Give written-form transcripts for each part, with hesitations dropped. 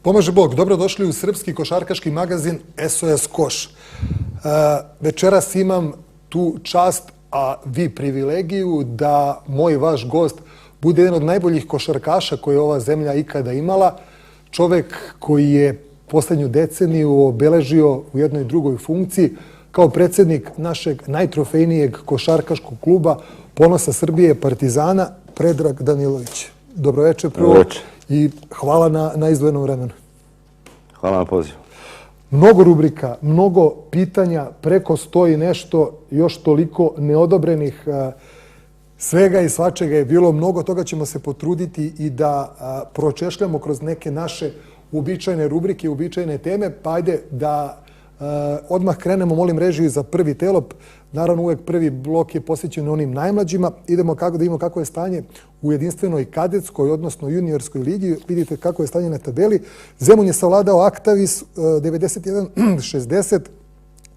Pomaže Bog, dobrodošli u srpski košarkaški magazin SOS Koš. Večeras imam tu čast, a vi privilegiju, da moj vaš gost bude jedan od najboljih košarkaša koje je ova zemlja ikada imala. Čovek koji je poslednju deceniju obeležio u jednoj drugoj funkciji kao predsjednik našeg najtrofejnijeg košarkaškog kluba, Ponosa Srbije, Partizana, Predrag Danilović. Dobroveče prvo i hvala na izdvojenom vremenu. Hvala na pozivu. Mnogo rubrika, mnogo pitanja, preko 100 i nešto, još toliko neodobrenih. Svega i svačega je bilo, mnogo toga ćemo se potruditi i da pročešljamo kroz neke naše uobičajene rubrike, uobičajene teme. Pa ajde da odmah krenemo, molim režiju za prvi telop. Naravno, uvek prvi blok je posvećen onim najmlađima. Idemo da vidimo kako je stanje u jedinstvenoj kadetskoj, odnosno juniorskoj ligi. Vidite kako je stanje na tabeli. Zemun je savladao Aktavis 91-60.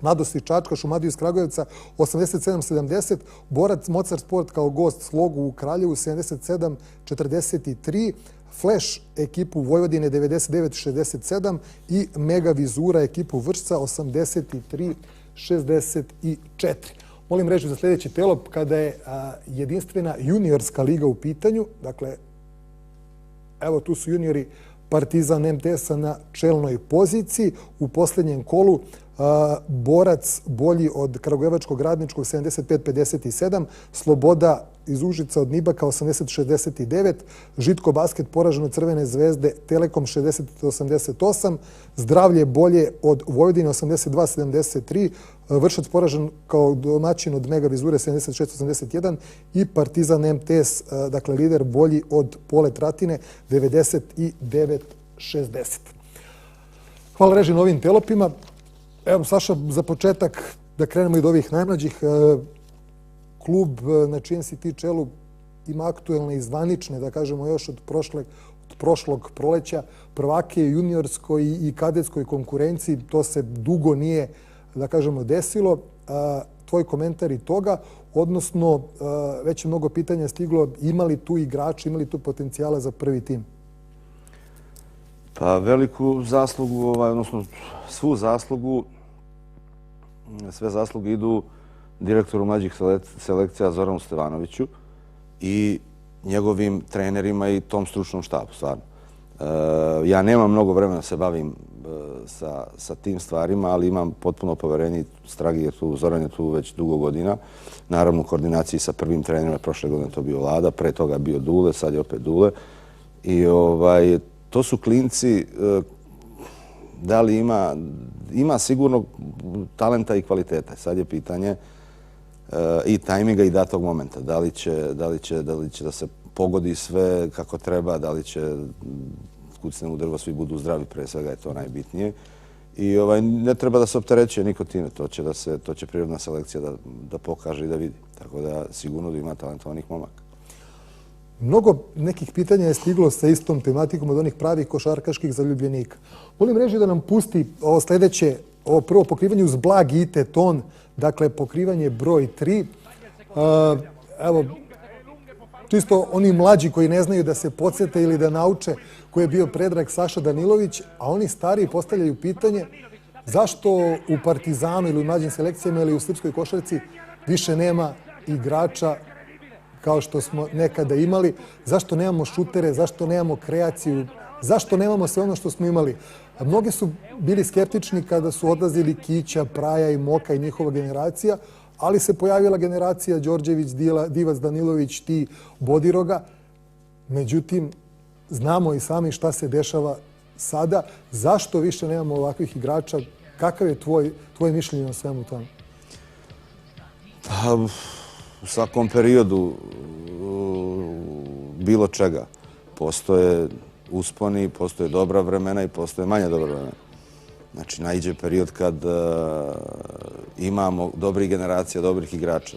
Mladost Čačka, Šumadiju iz Kragujevca 87-70. Borac Mocar Sport kao gost Slogu u Kraljevu 77-43. Flash ekipu Vojvodine 99-67 i Mega Vizura ekipu Vršca 83-64. Molim reći za sljedeći telop kada je jedinstvena juniorska liga u pitanju. Dakle, evo tu su juniori Partizan MTS-a na čelnoj poziciji. U posljednjem kolu Borac bolji od Kragujevačkog Radničkog 75-57, Sloboda iz Užica od Nibaka 80-69, Žitko Basket poražen od Crvene zvezde Telekom 60-88, Zdravlje bolje od Vojvodine 82-73, Vršac poražen kao domaćin od Mega Vizure 76-81 i Partizan MTS, dakle lider bolji od Polet Ratine 99-60. Hvala reži na ovim telopima. Evo, Saša, za početak da krenemo i od ovih najmlađih. Klub na čijem si ti čelu ima aktuelne i zvanične, da kažemo još od prošlog proleća, prvake juniorskoj i kadetskoj konkurenciji. To se dugo nije, da kažemo, desilo. Tvoj komentar i toga, odnosno već je mnogo pitanja stiglo, ima li tu igrači, ima li tu potencijala za prvi tim? Pa veliku zaslugu, odnosno svu zaslugu, sve zasluge idu direktoru mlađih selekcija Zoranu Stevanoviću i njegovim trenerima i tom stručnom štabu, stvarno. Ja nemam mnogo vremena da se bavim sa tim stvarima, ali imam potpuno poverenje. Stragi je tu, Zoran je tu već dugo godina. Naravno, u koordinaciji sa prvim trenerima, prošle godine to bio Lada, pre toga bio Dule, sad je opet Dule. I to su klinci, da li ima sigurno talenta i kvaliteta. Sad je pitanje i tajminga i datog momenta. Da li će da se pogodi sve kako treba, da li će kucne u drvo, svi budu zdravi, pre svega je to najbitnije. I ne treba da se opterećuje niko time. To će prirodna selekcija da pokaže i da vidi. Tako da sigurno da ima talentovanih momaka. Mnogo nekih pitanja je stiglo sa istom tematikom od onih pravih košarkaških zaljubljenika. Molim režiju da nam pusti ovo sljedeće, ovo prvo pokrivanje uz blagi IT ton, dakle pokrivanje broj 3. Evo, čisto oni mlađi koji ne znaju da se podsjete ili da nauče ko je bio Predrag Saša Danilović, a oni stariji postavljaju pitanje zašto u Partizanu ili u mlađim selekcijama ili u srpskoj košarci više nema igrača kao što smo nekada imali, zašto nemamo šutere, zašto nemamo kreaciju, zašto nemamo sve ono što smo imali. Mnogi su bili skeptični kada su odlazili Kića, Praja i Moka i njihova generacija, ali se pojavila generacija Đorđević, Divac, Danilović, ti, Bodiroga. Međutim, znamo i sami šta se dešava sada. Zašto više nemamo ovakvih igrača? Kakav je tvoje mišljenje o svemu tome? U svakom periodu bilo čega. Postoje usponi, postoje dobra vremena i postoje manje dobra vremena. Znači, naiđe period kad imamo dobrih generacija, dobrih igrača.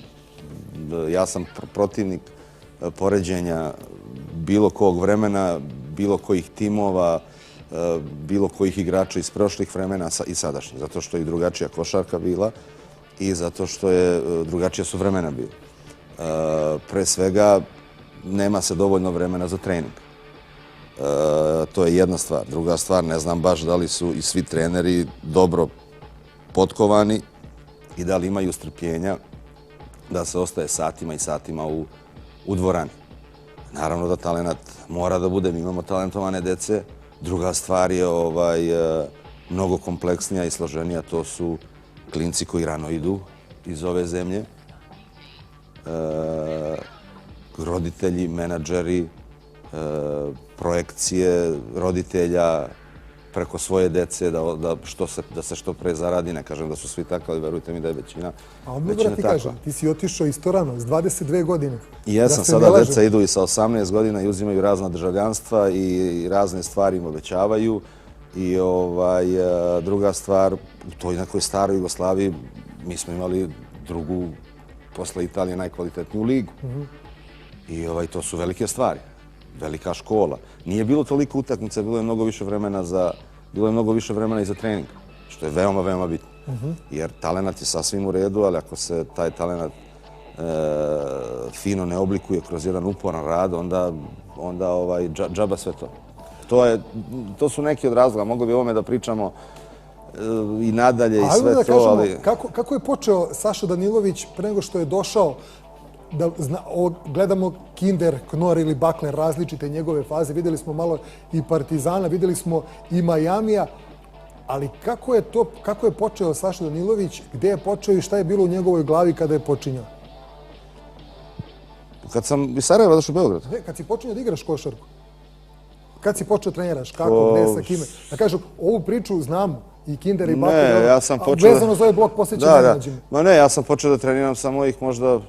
Ja sam protivnik poređenja bilo kog vremena, bilo kojih timova, bilo kojih igrača iz prošlih vremena i sadašnjih. Zato što je drugačija košarka bila i zato što je drugačija su vremena bila. Pre svega, nema se dovoljno vremena za trening. To je jedna stvar. Druga stvar, ne znam baš da li su i svi treneri dobro potkovani i da li imaju strpljenja da se ostaje satima i satima u dvorani. Naravno da talenat mora da bude, mi imamo talentovane dece. Druga stvar je mnogo kompleksnija i složenija, to su klinci koji rano idu iz ove zemlje. Roditelji, menadžeri, projekcije roditelja preko svoje dece da se što pre zaradi. Ne kažem da su svi takvi, ali verujte mi da je većina A odmah da ti kažem, ti si otišao iz Torano s 22 godine. Jesam, sada deca idu i sa 18 godina i uzimaju razna državljanstva i razne stvari im obećavaju. I druga stvar, u toj nekoj staroj Jugoslaviji mi smo imali drugu, posle Italije, najkvalitetniju ligu. I to su velike stvari, velika škola. Nije bilo toliko utakmica, bilo je mnogo više vremena i za trening, što je veoma, veoma bitno. Jer talenat je sasvim u redu, ali ako se taj talenat fino ne oblikuje kroz jedan uporan rad, onda džaba sve to. To su neki od razloga. Mogli bi o ovome da pričamo i nadalje i sve to, ali... Kako je počeo Saša Danilović pre nego što je došao, gledamo Kinder, Knor ili Bakler, različite njegove faze, vidjeli smo malo i Partizana, vidjeli smo i Majamija, ali kako je počeo Saša Danilović, gde je počeo i šta je bilo u njegovoj glavi kada je počinjao? Kad sam iz Sarajeva došao u Beograd. Kad si počinjao da igraš košarku. Kad si počeo treniraš, kako, gde, sa kime? Da kažem, ovu priču znamo, i Kinder i Bakler, vezano za ovaj blok posvećen najmlađima. Ma ne, ja sam počeo da treniram sa mojih možda...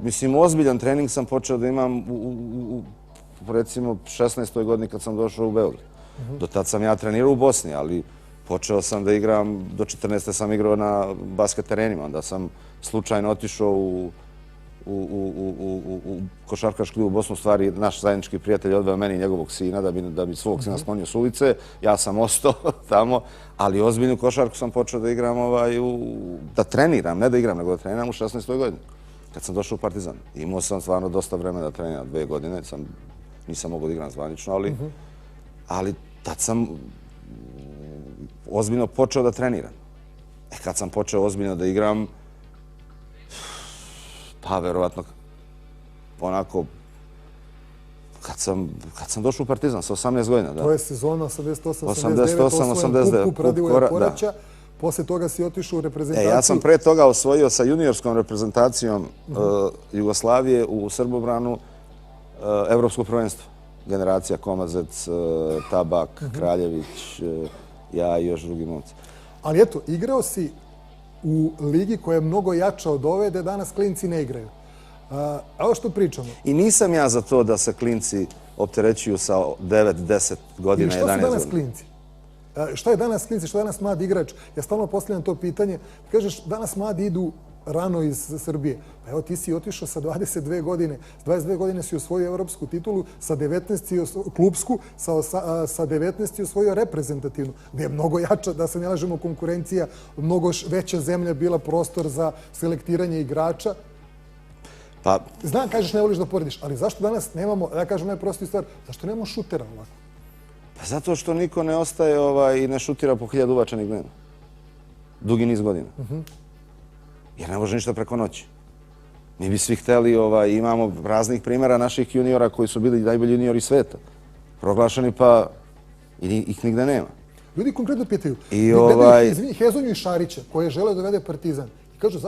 Mislim, ozbiljan trening sam počeo da imam u recimo 16. godini kad sam došao u Beograd. Do tad sam ja trenirao u Bosni, ali počeo sam da igram, do 14. sam igrao na basket terenima, onda sam slučajno otišao u košarkaški klub u Bosnu. U stvari, naš zajednički prijatelj odveo meni i njegovog sina da bi svog sina sklonio s ulice. Ja sam ostao tamo, ali ozbiljnu košarku sam počeo da igram, da treniram, ne da igram, nego da treniram u 16. godini. Kad sam došao u Partizan. Imao sam stvarno dosta vremena da treniram, 2 godine. Nisam mogao da igram zvanično, ali tad sam ozbiljno počeo da treniram. Kad sam počeo ozbiljno da igram, pa verovatno onako, kad sam došao u Partizan sa 18 godina. To je sezona 88-89, osvojen kup Radivoja Poraća. Posle toga si otišao u reprezentaciju. Ja sam pre toga osvojio sa juniorskom reprezentacijom Jugoslavije u Srbobranu evropsko prvenstvo. Generacija Komazec, Tabak, Kraljević, ja i još drugi momci. Ali eto, igrao si u ligi koja je mnogo jača od ove, da danas klinci ne igraju. Evo što pričamo. I nisam ja za to da se klinci opterećuju sa 9, 10 godina, 11 godina. I što su danas klinci? Šta je danas klinci, što je danas mladi igrač? Ja stalno postavljam to pitanje. Kažeš, danas mladi idu rano iz Srbije. Pa evo, ti si otišao sa 22 godine. S 22 godine si osvojio evropsku titulu, sa 19 klubsku, sa 19 si osvojio reprezentativnu, gde je mnogo jača, da se ne lažemo, konkurencija, mnogo veća zemlja bila prostor za selektiranje igrača. Znam, kažeš, ne voliš da porediš, ali zašto danas nemamo, ja kažem najprostiju stvar, zašto nemamo šutera ovako? Pa zato što niko ne ostaje i ne šutira po 1000 ubačenih dnevno. Dugi niz godina. Jer ne može ništa preko noći. Mi bi svi hteli, imamo raznih primjera naših juniora koji su bili najbolji juniori sveta. Proglašeni pa ih nigde nema. Ljudi konkretno pitaju, izvini, Hezonju i Šarića, koji je želeo da vede Partizan. I kažu,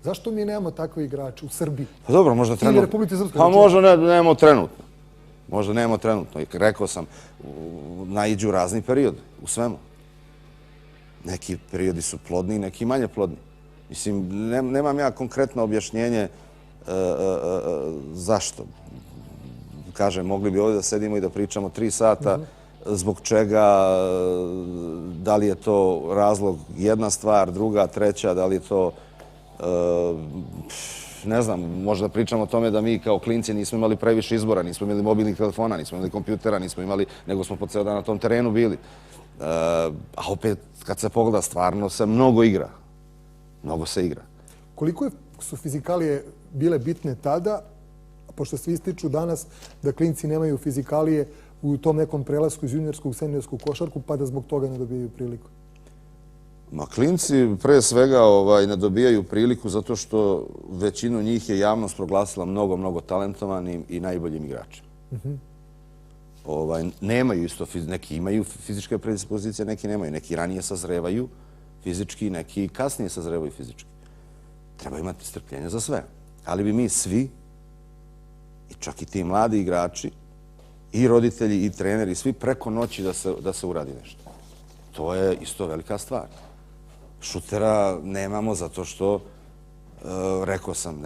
zašto mi nemamo takve igrače u Srbiji? Pa dobro, možda trenutno. Ili Republike Srpske. Pa možda nemamo trenutno. Možda nemamo trenutno. I rekao sam, naiđu razni periodi u svemu. Neki periodi su plodni, neki manje plodni. Mislim, nemam ja konkretno objašnjenje zašto. Kažem, mogli bi ovdje da sedimo i da pričamo 3 sata, zbog čega, da li je to razlog jedna stvar, druga, treća, da li je to, ne znam, možda pričamo o tome da mi kao klinci nismo imali previše izbora, nismo imali mobilnih telefona, nismo imali kompjutera, nismo imali, nego smo po ceo dan na tom terenu bili. A opet, kad se pogleda, stvarno se mnogo igra. Mnogo se igra. Koliko su fizikalije bile bitne tada, pošto svi ističu danas da klinci nemaju fizikalije u tom nekom prelasku iz juniorskog u seniorsku košarku, pa da zbog toga ne dobijaju priliku? Ma klinci pre svega ne dobijaju priliku zato što većinu njih je javnost proglasila mnogo talentovanim i najboljim igračima. Nemaju isto, neki imaju fizičke predispozicije, neki nemaju. Neki ranije sazrevaju fizički, neki kasnije sazrevaju fizički. Treba imati strpljenja za sve. Ali bi mi svi, i čak i ti mladi igrači, i roditelji, i treneri, svi preko noći da se uradi nešto. To je isto velika stvar. Šutera nemamo zato što, rekao sam,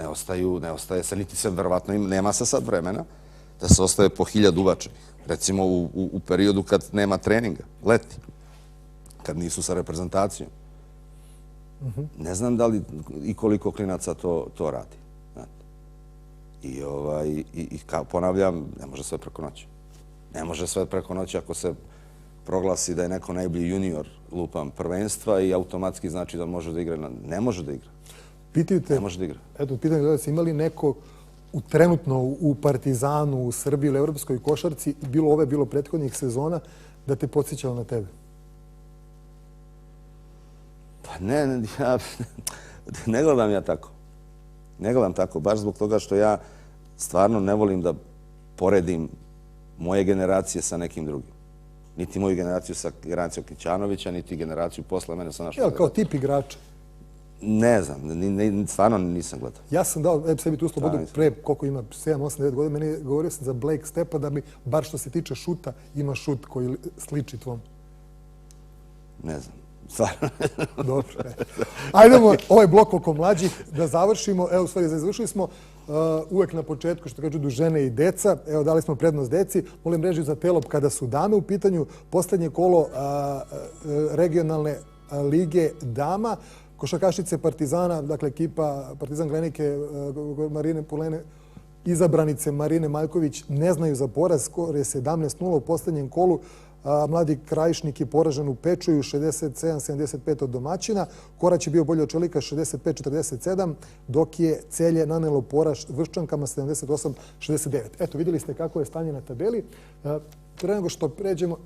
ne ostaje se, niti se verovatno nema se sad vremena, da se ostaje po 1000 ubačenih. Recimo u periodu kad nema treninga, leti, kad nisu sa reprezentacijom. Ne znam da li i koliko klinaca to radi. I ponavljam, ne može sve preko noći. Ne može sve preko noći ako se proglasi da je neko najbolji junior lupam prvenstva i automatski znači da može da igra. Ne može da igra. Ne može da igra. Eto, pitanje da se imali neko trenutno u Partizanu, u Srbiji ili evropskoj košarci, bilo prethodnih sezona, da te podsjećao na tebe? Pa ne gledam ja tako. Ne gledam tako, baš zbog toga što ja stvarno ne volim da poredim moje generacije sa nekim drugim. Niti moju generaciju sa generacijom Kićanovića, niti generaciju posle mene sa našom. Kao tip igrača? Ne znam, stvarno nisam gledao. Ja sam dao sebi tu slobodu pre, koliko ima, 7, 8, 9 godina, meni govorio sam za Blake Stepa da mi, bar što se tiče šuta, ima šut koji sliči tvom. Ne znam. Stvarno. Dobro. Ajdemo ovaj blok oko mlađih da završimo. Evo, u stvari, završili smo uvek na početku, što kažu, žene i deca. Evo, dali smo prednost deci. Molim režiju za Telop kada su dame u pitanju. Poslednje kolo regionalne lige dama. Košarkašice Partizana, dakle ekipa Partizan Glenike, Marine Pulene, izabranice Marine Maljković ne znaju za poraz. Skor je 17-0 u poslednjem kolu. Mladi Krajišnik je poražen u Pečuju 67-75 od domaćina. Korać je bio bolji od Čelika 65-47, dok je Celje nanelo poraz Vrščankama 78-69. Eto, vidjeli ste kako je stanje na tabeli. Pre nego što pređemo,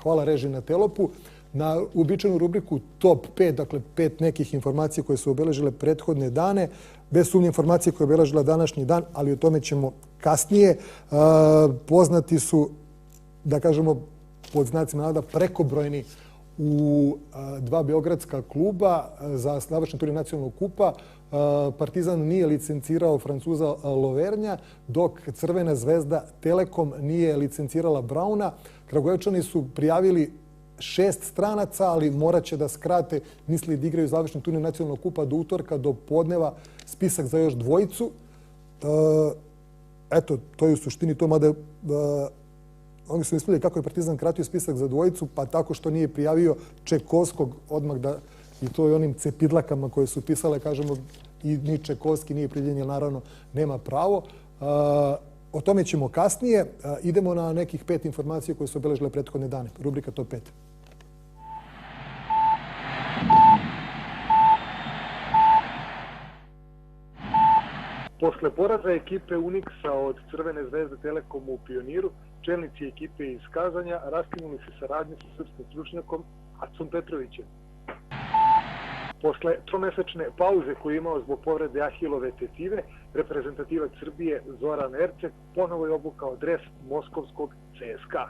hvala režiji na Telopu, na uobičajenu rubriku Top 5, dakle 5 nekih informacija koje su obeležile prethodne dane, bez sumnje informacije koje je obeležila današnji dan, ali o tome ćemo kasnije. Poznati su, da kažemo, pod znacima navoda, prekobrojni u dva beogradska kluba za završni turnir nacionalnog kupa. Partizan nije licencirao Francuza Lovernja, dok Crvena zvezda Telekom nije licencirala Brauna. Kragujevčani su prijavili 6 stranaca, ali morat će da skrate, misli da igraju završni turnir nacionalnog kupa do utorka, do podneva, spisak za još dvojicu. Eto, to je u suštini to, mada oni su mislili kako je Partizan kratio spisak za dvojicu, pa tako što nije prijavio Čekovskog odmah da, i to je onim cepidlakama koje su pisale, kažemo, i ni Čekovski nije prijavljen, jer naravno nema pravo. O tome ćemo kasnije. Idemo na nekih 5 informacija koje su obeležile prethodne dane. Rubrika Top 5. Posle poraza ekipe Unixa od Crvene zvezde Telekomu u Pioniru, čelnici ekipe iz Kazanja raskinuli se saradnju sa srpskim stručnjakom Acom Petrovićem. Posle tromesečne pauze koju je imao zbog povrede Ahilove tetive, reprezentativac Srbije Zoran Erceg ponovo je obukao dres moskovskog CSKA.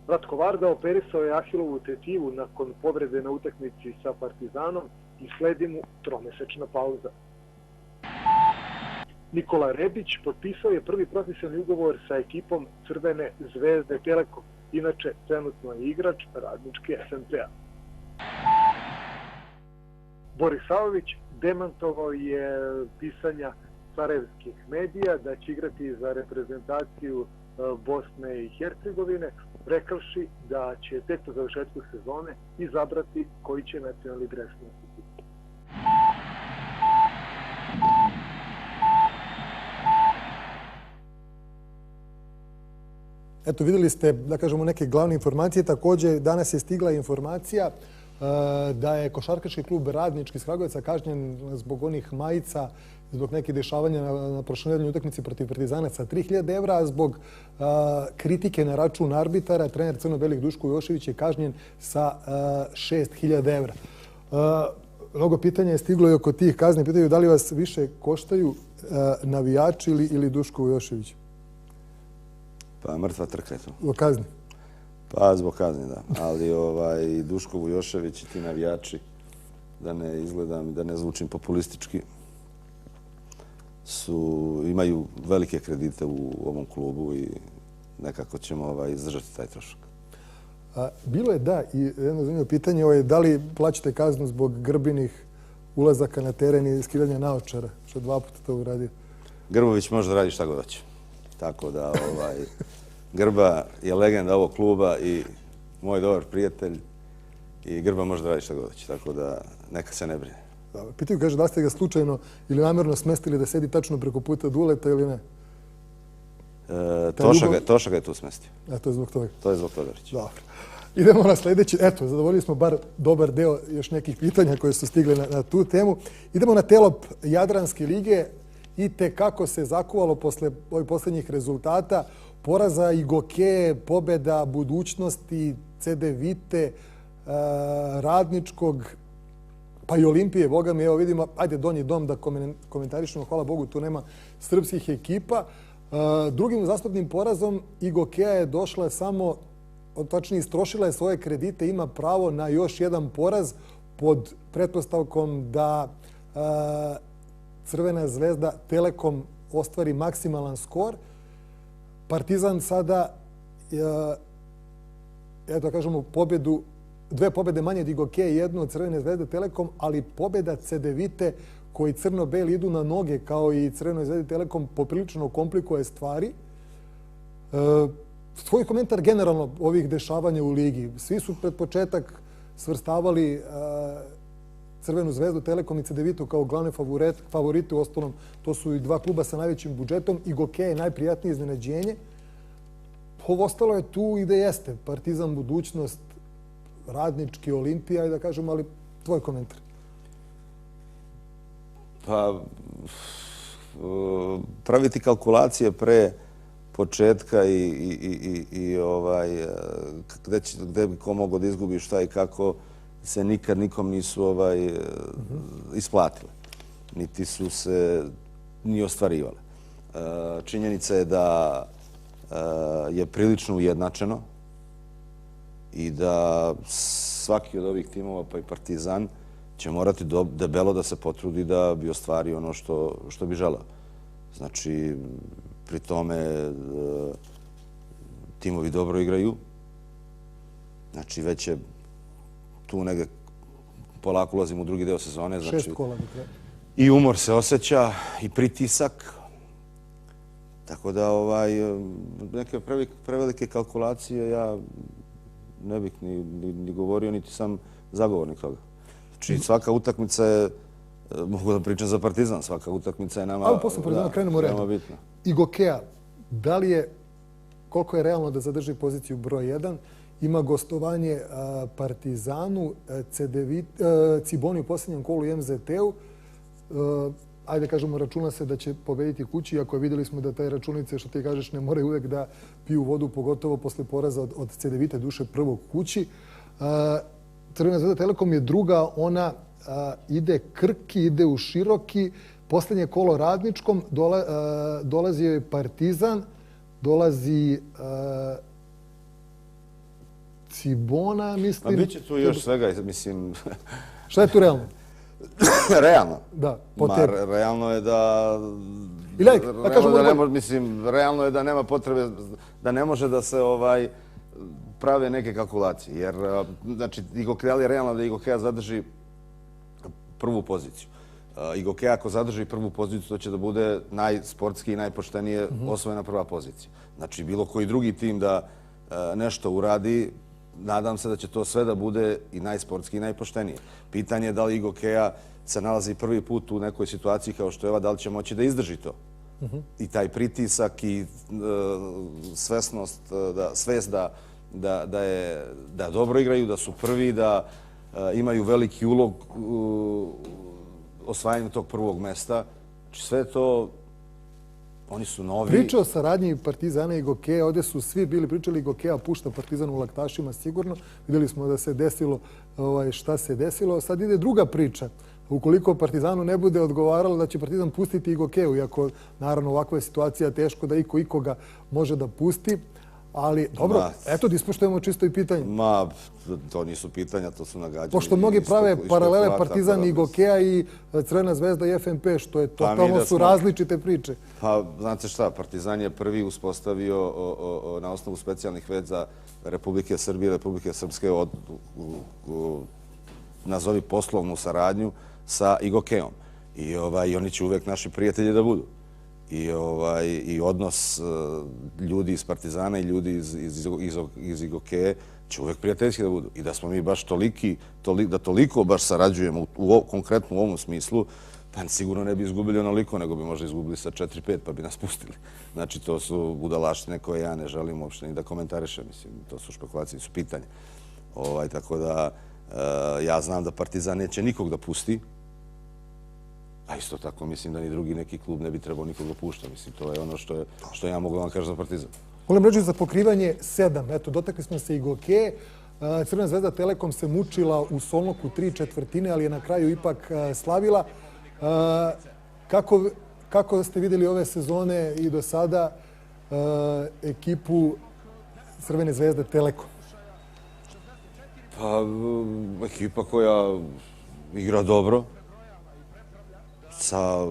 Ratko Varda operisao je Ahilovu tetivu nakon povrede na utakmici sa Partizanom i sledi mu tromesečna pauza. Nikola Rebić potpisao je prvi profesionalni ugovor sa ekipom Crvene zvezde Telekom. Inače, trenutno je igrač Radničke SNP-a. Boris Savović demantovao je pisanja sarajevskih medija da će igrati za reprezentaciju Bosne i Hercegovine, rekavši da će tek po završetku sezone izabrati koji će nacionalni dres nositi. Eto, vidjeli ste, da kažemo, neke glavne informacije. Također, danas je stigla informacija da je košarkaški klub Radnički iz Kragujevca kažnjen zbog onih majica zbog nekih dešavanja na prošlonedeljnoj utakmici protiv Partizana sa 3.000 evra, a zbog kritike na račun arbitara trener crno-belih Duško Jošević je kažnjen sa 6.000 evra. Mnogo pitanja je stiglo i oko tih kazni. Pitaju da li vas više koštaju navijači ili Duško Jošević? Pa mrtva trka je to. Zbog kazni? Pa zbog kazni, da. Ali Duško Vujošević i ti navijači, da ne izgledam i da ne zvučim populistički, imaju velike kredite u ovom klubu i nekako ćemo izdržati taj trošak. Bilo je, da, i jedno zanimljivo pitanje je da li plaćate kaznu zbog Grbinih ulazaka na teren i skidanja naočara, što 2 puta to uradio. Grbović može da radi šta god hoće. Tako da Grba je legenda ovog kluba i moj dobar prijatelj i Grba može da radi šta god hoće. Tako da neka se ne brine. Pitaju, kaže, da ste ga slučajno ili namjerno smestili da sedi tačno preko puta Duleta ili ne? Toša ga je tu smestio. To je zbog toga. To je zbog toga. Dobro. Idemo na sljedeći. Eto, zadovoljili smo bar dobar deo još nekih pitanja koje su stigle na tu temu. Idemo na telop Jadranske lige i kako se zakuvalo posle ovih posljednjih rezultata. Poraza i Goke, pobjeda Budućnosti, CD Vite, Radničkog, pa i Olimpije. Boga mi, evo vidimo, ajde Donji dom da komentarišemo. Hvala Bogu, tu nema srpskih ekipa. Drugim zastupnim porazom i Gokea je došla samo, tačnije istrošila je svoje kredite, ima pravo na još jedan poraz pod pretpostavkom da Crvena zvezda Telekom ostvari maksimalan skor. Partizan sada, eto kažemo, dve pobjede manje od Gokeja i jednu od Crvene zvezde Telekom, ali pobjeda CD Vite koji crno-beli idu na noge kao i Crvenoj zvezdi Telekom poprilično komplikuje stvari. Tvoj komentar generalno ovih dešavanja u ligi. Svi su pred početak svrstavali Crvenu zvezdu Telekom i CD Vitu kao glavne favorite. U ostalom, to su i 2 kluba sa najvećim budžetom i Gokeja je najprijatnije iznenađenje. Ovo ostalo je tu i da jeste. Partizan, Budućnost, Radnički, Olimpija i da kažem, ali tvoj komentar. Pa, praviti kalkulacije pre početka i gde bi ko mogao da izgubi šta i kako se nikad nikom nisu isplatile. Niti su se ni ostvarivale. Činjenica je da je prilično ujednačeno i da svaki od ovih timova, pa i Partizan, će morati debelo da se potrudi da bi ostvario ono što bi želeo. Znači, pri tome timovi dobro igraju. Znači, već je tu negde polako ulazimo u drugi deo sezone. 6 kola bi treba. I umor se osjeća, i pritisak. Tako da neke prevelike kalkulacije ja ne bih ni govorio, niti sam zagovornik toga. Znači, svaka utakmica je, mogu da pričam za Partizan, svaka utakmica je nama bitna. I Gokea, da li je, koliko je realno da zadrži poziciju broj 1, ima gostovanje Partizanu, Ciboni u posljednjem kolu i MZT-u. Ajde kažemo, računa se da će pobediti kući, iako vidjeli smo da taj računice, što ti kažeš, ne moraju uvek da piju vodu, pogotovo posle poraza od CD Vite, duše prvog kući. Crvena zvezda Telekom je druga, ona ide Krki, ide u Široki, posljednje kolo Radničkom, dolazi joj Partizan, dolazi Cibona, mislim. A bit će tu još svega, mislim... Šta je tu realno? Realno? Da, po tebi. Realno je da... Realno je da nema potrebe, da ne može da se prave neke kalkulacije. Jer, znači, je realno da Gokea zadrži prvu poziciju. Gokea ako zadrži prvu poziciju, to će da bude najsportski i najpoštenije osvojena prva pozicija. Znači, bilo koji drugi tim da nešto uradi, nadam se da će to sve da bude i najsportski i najpoštenije. Pitanje je da li Gokea se nalazi prvi put u nekoj situaciji kao što je ova, da li će moći da izdrži to. I taj pritisak i svest da dobro igraju, da su prvi, da imaju veliki ulog u osvajanju tog prvog mesta. Sve to, oni su novi. Priča o saradnji Partizana i Gokeja, ovdje su svi bili pričali, Gokeja pušta Partizan u laktašima sigurno. Vidjeli smo da se desilo šta se desilo. Sad ide druga priča. Ukoliko Partizanu ne bude odgovaralo da će Partizan pustiti i Gokeju, iako naravno ovakva je situacija teško da ikoga može da pusti. Ali, dobro, eto da ispoštujemo čisto i pitanje. Ma, to nisu pitanja, to su nagađanja. Pošto mnogi prave paralele Partizan i Gokeja i Crvena zvezda i FNP, što je totalno su različite priče. Pa, znate šta, Partizan je prvi uspostavio na osnovu specijalnih veza Republike Srbije i Republike Srpske nazovi poslovnu saradnju sa Gokejom. I oni će uvek naši prijatelji da budu. I odnos ljudi iz Partizana i ljudi iz Gokeje će uvek prijateljski da budu. I da smo mi baš da toliko baš sarađujemo konkretno u ovom smislu, pa sigurno ne bi izgubili onoliko, nego bi možda izgubili sa 4-5 pa bi nas pustili. Znači, to su budalaštine koje ja ne želim uopšte ni da komentarišem. Mislim, to su špekulacije, su pitanje. Tako da ja znam da Partizan neće nikog da pusti, a isto tako mislim da ni drugi neki klub ne bi trebao nikoga pušta. Mislim, to je ono što ja mogu vam kažem za Partizan. Volim reći za pokrivanje 7. Eto, dotakli smo se i Gokeje. Crvena zvezda Telekom se mučila u Solnoku 3/4, ali je na kraju ipak slavila. Kako ste vidjeli ove sezone i do sada ekipu Crvene zvezde Telekom? Pa, ekipa koja igra dobro, sa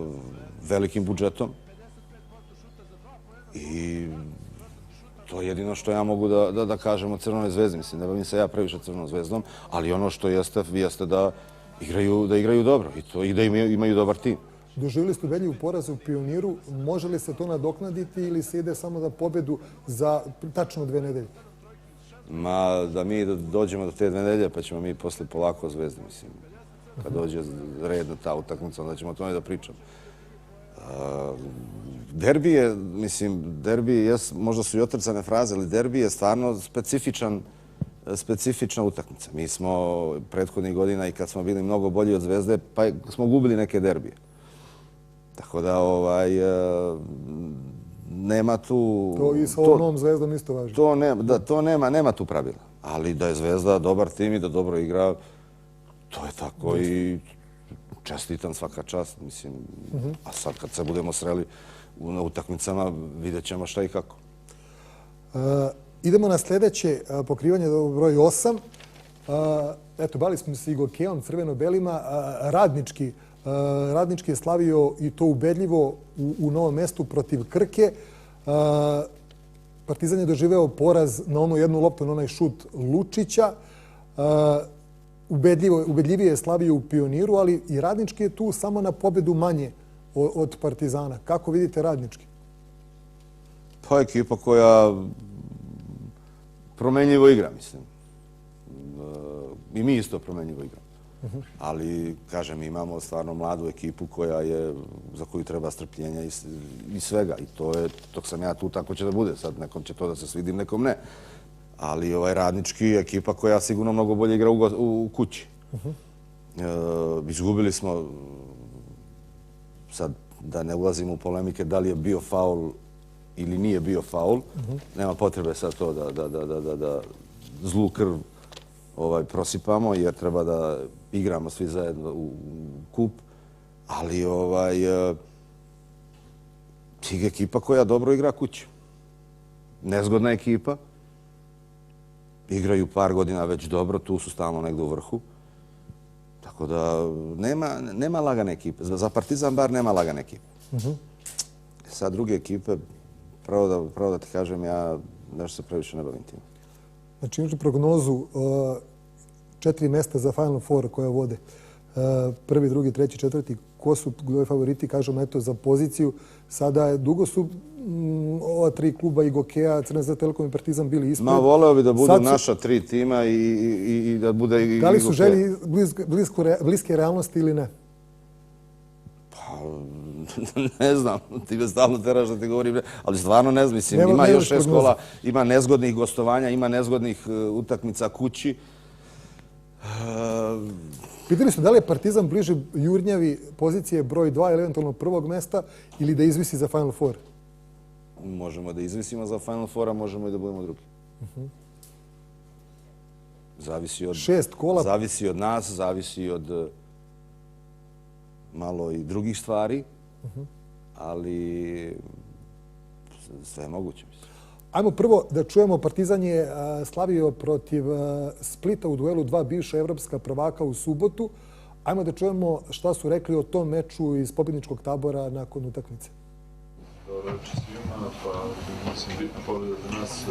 velikim budžetom i to je jedino što ja mogu da kažem o Crvenoj zvezdi. Mislim, ne bavim se ja previše Crvenom zvezdom, ali ono što jeste da igraju dobro i da imaju dobar tim. Doživjeli ste ubedljiv poraz u Pioniru. Može li se to nadoknaditi ili se ide samo za pobedu za tačno 2 nedelje? Ma, da mi dođemo do te 2 nedelje, pa ćemo mi posle polako o Zvezdi, mislim. Kad dođe red na ta utakmica, onda ćemo o tome da pričam. Derbi je, možda su i otrcane fraze, ali derbi je stvarno specifična utakmica. Mi smo prethodnih godina i kad smo bili mnogo bolji od Zvezde, pa smo gubili neke derbije. Tako da, nema tu... To i sa ovom novom Zvezdom isto važno. To nema tu pravila. Ali da je Zvezda dobar tim i da dobro igra, to je tako i čestitam svaka čast, mislim. A sad kad se budemo sreli na utakmicama, vidjet ćemo šta i kako. Idemo na sljedeće pokrivanje broj 8. Eto, bali smo se i Gokejom, crveno-belima. Radnički je slavio i to ubedljivo u Novom Mestu protiv Krke. Partizan je doživeo poraz na onu jednu loptu, na onaj šut Lučića. Ubedljivije je slavio u Pioniru, ali i Radnički je tu samo na pobedu manje od Partizana. Kako vidite Radnički? Pa ekipa koja promenljivo igra, mislim. I mi isto promenljivo igramo. Ali, kažem, imamo stvarno mladu ekipu za koju treba strpljenja i svega. I to je, dok sam ja tu, tako će da bude. Sad nekom će to da se svidi, nekom ne. Ali Radnički je ekipa koja sigurno mnogo bolje igra u kući. Izgubili smo, sad da ne ulazimo u polemike da li je bio faul ili nije bio faul. Nema potrebe sad to da zlu krv prosipamo, jer treba da igramo svi zajedno u kup. Ali Tiga ekipa koja dobro igra kući. Nezgodna ekipa. Igraju par godina već dobro, tu su stalno negdje u vrhu. Tako da nema lagane ekipe. Za Partizan bar nema lagane ekipe. Sad druge ekipe, pravo da ti kažem, ja nešto se previše ne bavim tim. Znači imate prognozu 4 mjesta za Final Four koje vode. 1., 2., 3., 4. Ko su favoriti, kažemo, eto, za poziciju. Sada dugo su ova 3 kluba i Gokeja, Crvena zvezda, Telekom i Partizan bili ispred. Ma, voleo bi da budu naša 3 tima i da bude i Gokeja. Da li su želji bliske realnosti ili ne? Pa, ne znam. Ti me stalno teraš da ti govorim. Ali stvarno ne znam. Mislim, ima još 6 kola, ima nezgodnih gostovanja, ima nezgodnih utakmica kući. Pitali su da li je Partizan bliže Jurnjavi pozicije broj 2 ili eventualno prvog mesta ili da izvisi za Final Four? Možemo da izvisimo za Final Four, a možemo i da budemo drugi. Zavisi od 6 kola. Zavisi od nas, zavisi od malo i drugih stvari, ali sve je moguće. Ajmo prvo da čujemo, Partizan je slavio protiv Splita u duelu 2 bivša evropska prvaka u subotu. Ajmo da čujemo šta su rekli o tom meču iz pobjedničkog tabora nakon utakmice. Dobro večer svima, pa mislim bitna povreda za nas,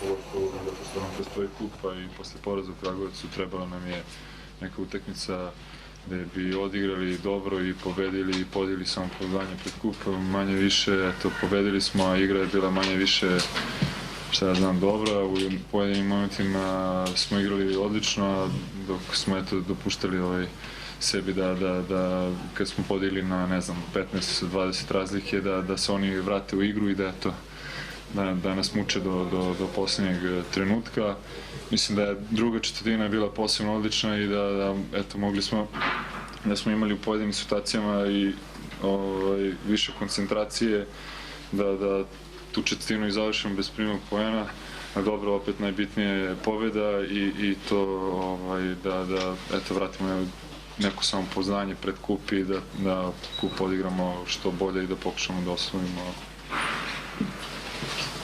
pogotovo zato što nam predstoji kup, pa i posle poraza u Kragujevcu trebala nam je neka utakmica gde bi odigrali dobro i pobedili i podigli samopouzdanje pred kup. Manje više, eto, pobedili smo, a igra je bila manje više, šta ja znam, dobra. U pojedinim momentima smo igrali odlično, dok smo, eto, dopuštali sebi da kad smo podigli na, ne znam, 15-20 razlike, da se oni vrate u igru i da, eto, da nas muče do posljednjeg trenutka. Mislim da je druga četvrtina bila posebno odlična i da eto, mogli smo, da smo imali u pojedinim situacijama i više koncentracije, da tu četvrtinu i završimo bez primnog poena, a dobro, opet najbitnije je pobjeda i to da eto, vratimo neko samopouzdanje pred kup i da kup odigramo što bolje i da pokušamo da osvojimo.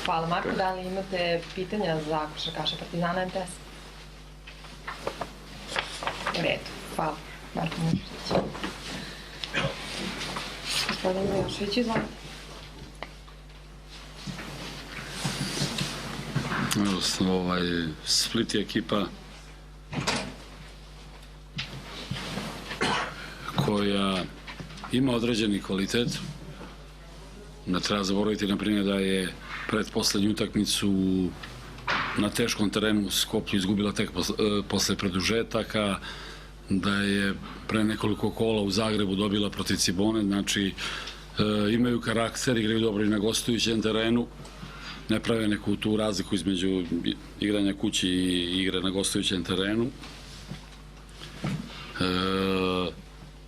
Hvala, Marko. Da li imate pitanja za košarkaša Partizana MTS? U redu. Hvala. Marko Mišović. Gospodin Milošević, izvolite. Split je ekipa koja ima određeni kvalitet. Ne treba zaboraviti, na primjer, da je pred poslednju utakmicu na teškom terenu u Skoplju izgubila tek posle produžetaka, da je pre nekoliko kola u Zagrebu dobila protiv Cibone, znači imaju karakter, igraju dobro i na gostujućem terenu, ne prave neku tu razliku između igranja kući i igre na gostujućem terenu.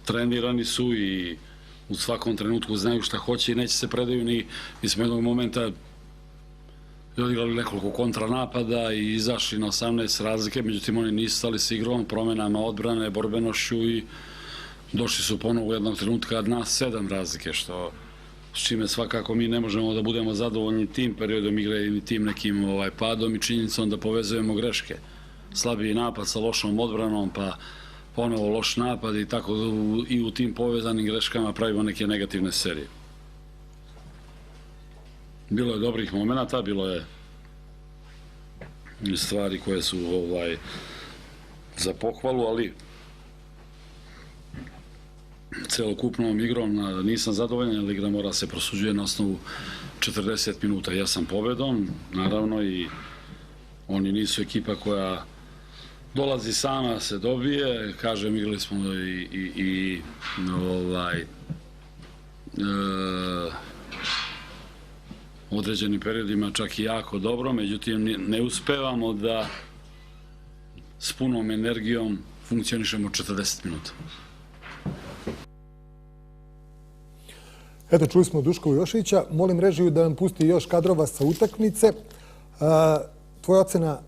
Trenirani su i u svakom trenutku znaju šta hoće i neće se predaju ni. Mi smo jednog momenta odigrali nekoliko kontranapada i izašli na 18 razlike, međutim oni nisu stali s igrom, promenama odbrane, borbenošću i došli su ponovo u jednog trenutka na 7 razlike, s čime svakako mi ne možemo da budemo zadovoljni tim periodom igre i tim nekim padom i činjenicom da povezujemo greške. Slabiji napad sa lošom odbranom, pa ponovo loš napad i tako i u tim povezanim greškama pravimo neke negativne serije. Bilo je dobrih momenta, bilo je stvari koje su za pohvalu, ali celokupnom igrom nisam zadovoljan, jer igra mora se prosuđuje na osnovu 40 minuta. Ja sam pobedom, naravno, i oni nisu ekipa koja dolazi sama, se dobije. Kažem, igrali smo i određenim periodima čak i jako dobro, međutim ne uspevamo da s punom energijom funkcionišemo 40 minuta. Eto, čuli smo Duška Joševića. Molim režiju da nam pusti još kadrova sa utakmice. Tvoja ocena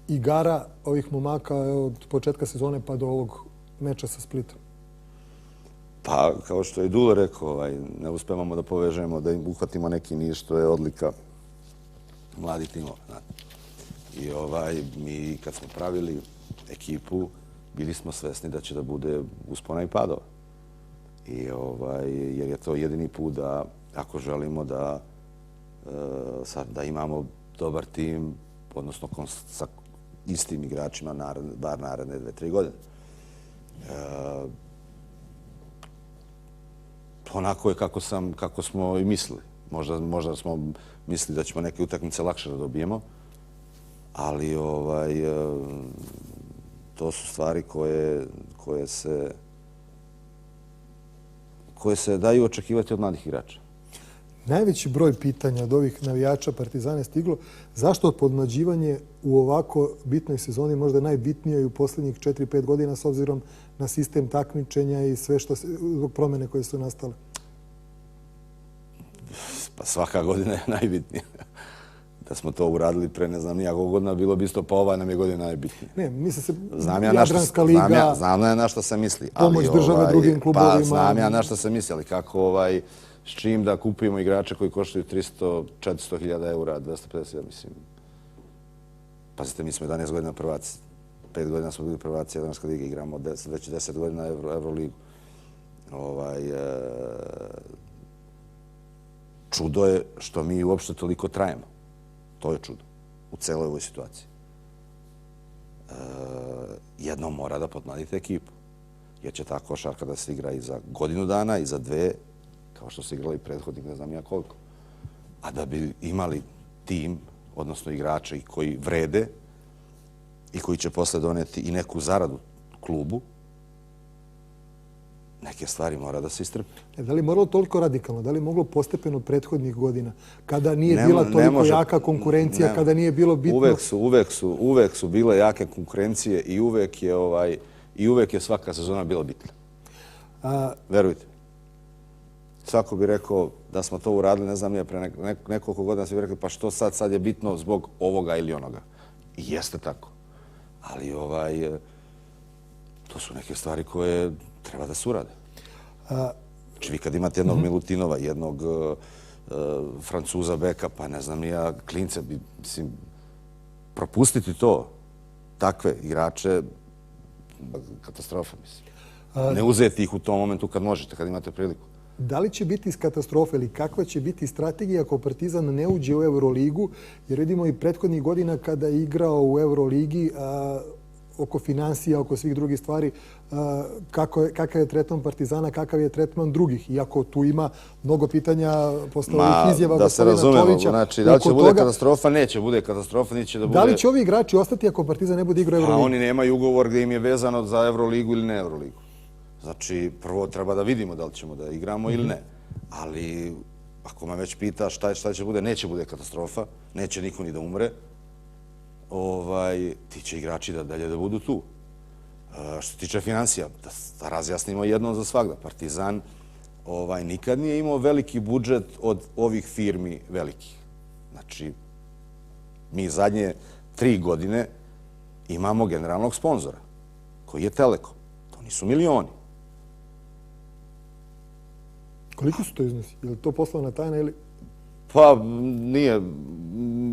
igara ovih momaka od početka sezone pa do ovog meča sa Splitom? Pa, kao što je Dule rekao, ne uspevamo da povežemo, da im uhvatimo neki niš, što je odlika mladih timova. I mi kad smo pravili ekipu, bili smo svesni da će da bude uspona i padova. Jer je to jedini put da, ako želimo da imamo dobar tim, odnosno sa istim igračima, bar naredne 2-3 godine. Onako je kako smo i mislili. Možda smo mislili da ćemo neke utakmice lakše da dobijemo, ali to su stvari koje se daju očekivati od mladih igrača. najveći broj pitanja od ovih navijača Partizana je stiglo zašto podmlađivanje u ovako bitnoj sezoni možda najbitnije i u posljednjih 4-5 godina s obzirom na sistem takmičenja i sve što zbog promjene koje su nastale? Pa svaka godina je najbitnija. Da smo to uradili pre ne znam nijako godina, bilo bi isto, pa ova nam je godina najbitnija. Ne, misli se Jadranska liga, znam ja na što se misli. Pomoć države drugim klubovima. Pa znam ja na što se misli, ali kako s čim da kupimo igrače koji koštaju 300-400 eura, 250, mislim. Pazite, mi smo 11 godina prvaci. 5 godina smo bili prvaci Jadranske lige, igramo već 10 godina Euroligu. Čudo je što mi uopšte toliko trajemo. To je čudo u celoj ovoj situaciji. Jednom mora da podmladite ekipu. Jer će ta košarka da se igra i za godinu dana, i za 2, kao što se igrali prethodnik, ne znam ja koliko. A da bi imali tim, odnosno igrače koji vrede i koji će posle doneti i neku zaradu klubu, neke stvari mora da se istrpe. Da li moralo toliko radikalno? Da li moglo postepeno prethodnih godina? Kada nije bila toliko jaka konkurencija, kada nije bilo bitno... Uvek su bile jake konkurencije i uvek je svaka sezona bila bitna. Verujte. Svako bi rekao da smo to uradili, ne znam, pre nekoliko godina svi bi rekli pa što sad je bitno zbog ovoga ili onoga. I jeste tako. Ali to su neke stvari koje treba da se urade. Znači vi kad imate jednog Milutinova, jednog Francuza beka, pa ne znam ja, klince, mislim, propustiti to, takve igrače, katastrofa, mislim. Ne uzeti ih u tom momentu kad možete, kad imate priliku. Da li će biti iz katastrofe ili kakva će biti strategija ako Partizan ne uđe u Euroligu? Jer vidimo i prethodnih godina kada je igrao u Euroligi, oko financija, oko svih drugih stvari, kakav je tretman Partizana, kakav je tretman drugih. Iako tu ima mnogo pitanja posle ovih izjava gospodina Čovića. Da se razumemo, znači da li će bude katastrofa, neće bude katastrofa, neće da bude... Da li će ovi igrači ostati ako Partizan ne bude igrao Euroligu? A oni nemaju ugovor gdje im je vezano za Euroligu ili ne Euroligu. Znači, prvo treba da vidimo da li ćemo da igramo ili ne. Ali, ako me već pita šta će bude, neće bude katastrofa, neće niko ni da umre. Ti će igrači dalje da budu tu. Što se tiče financija, da razjasnimo jednom za svakda. Partizan nikad nije imao veliki budžet od ovih firmi velikih. Znači, mi zadnje 3 godine imamo generalnog sponzora, koji je Telekom. To nisu milioni. Koliki su to iznosi? Je li to poslovna tajna ili... Pa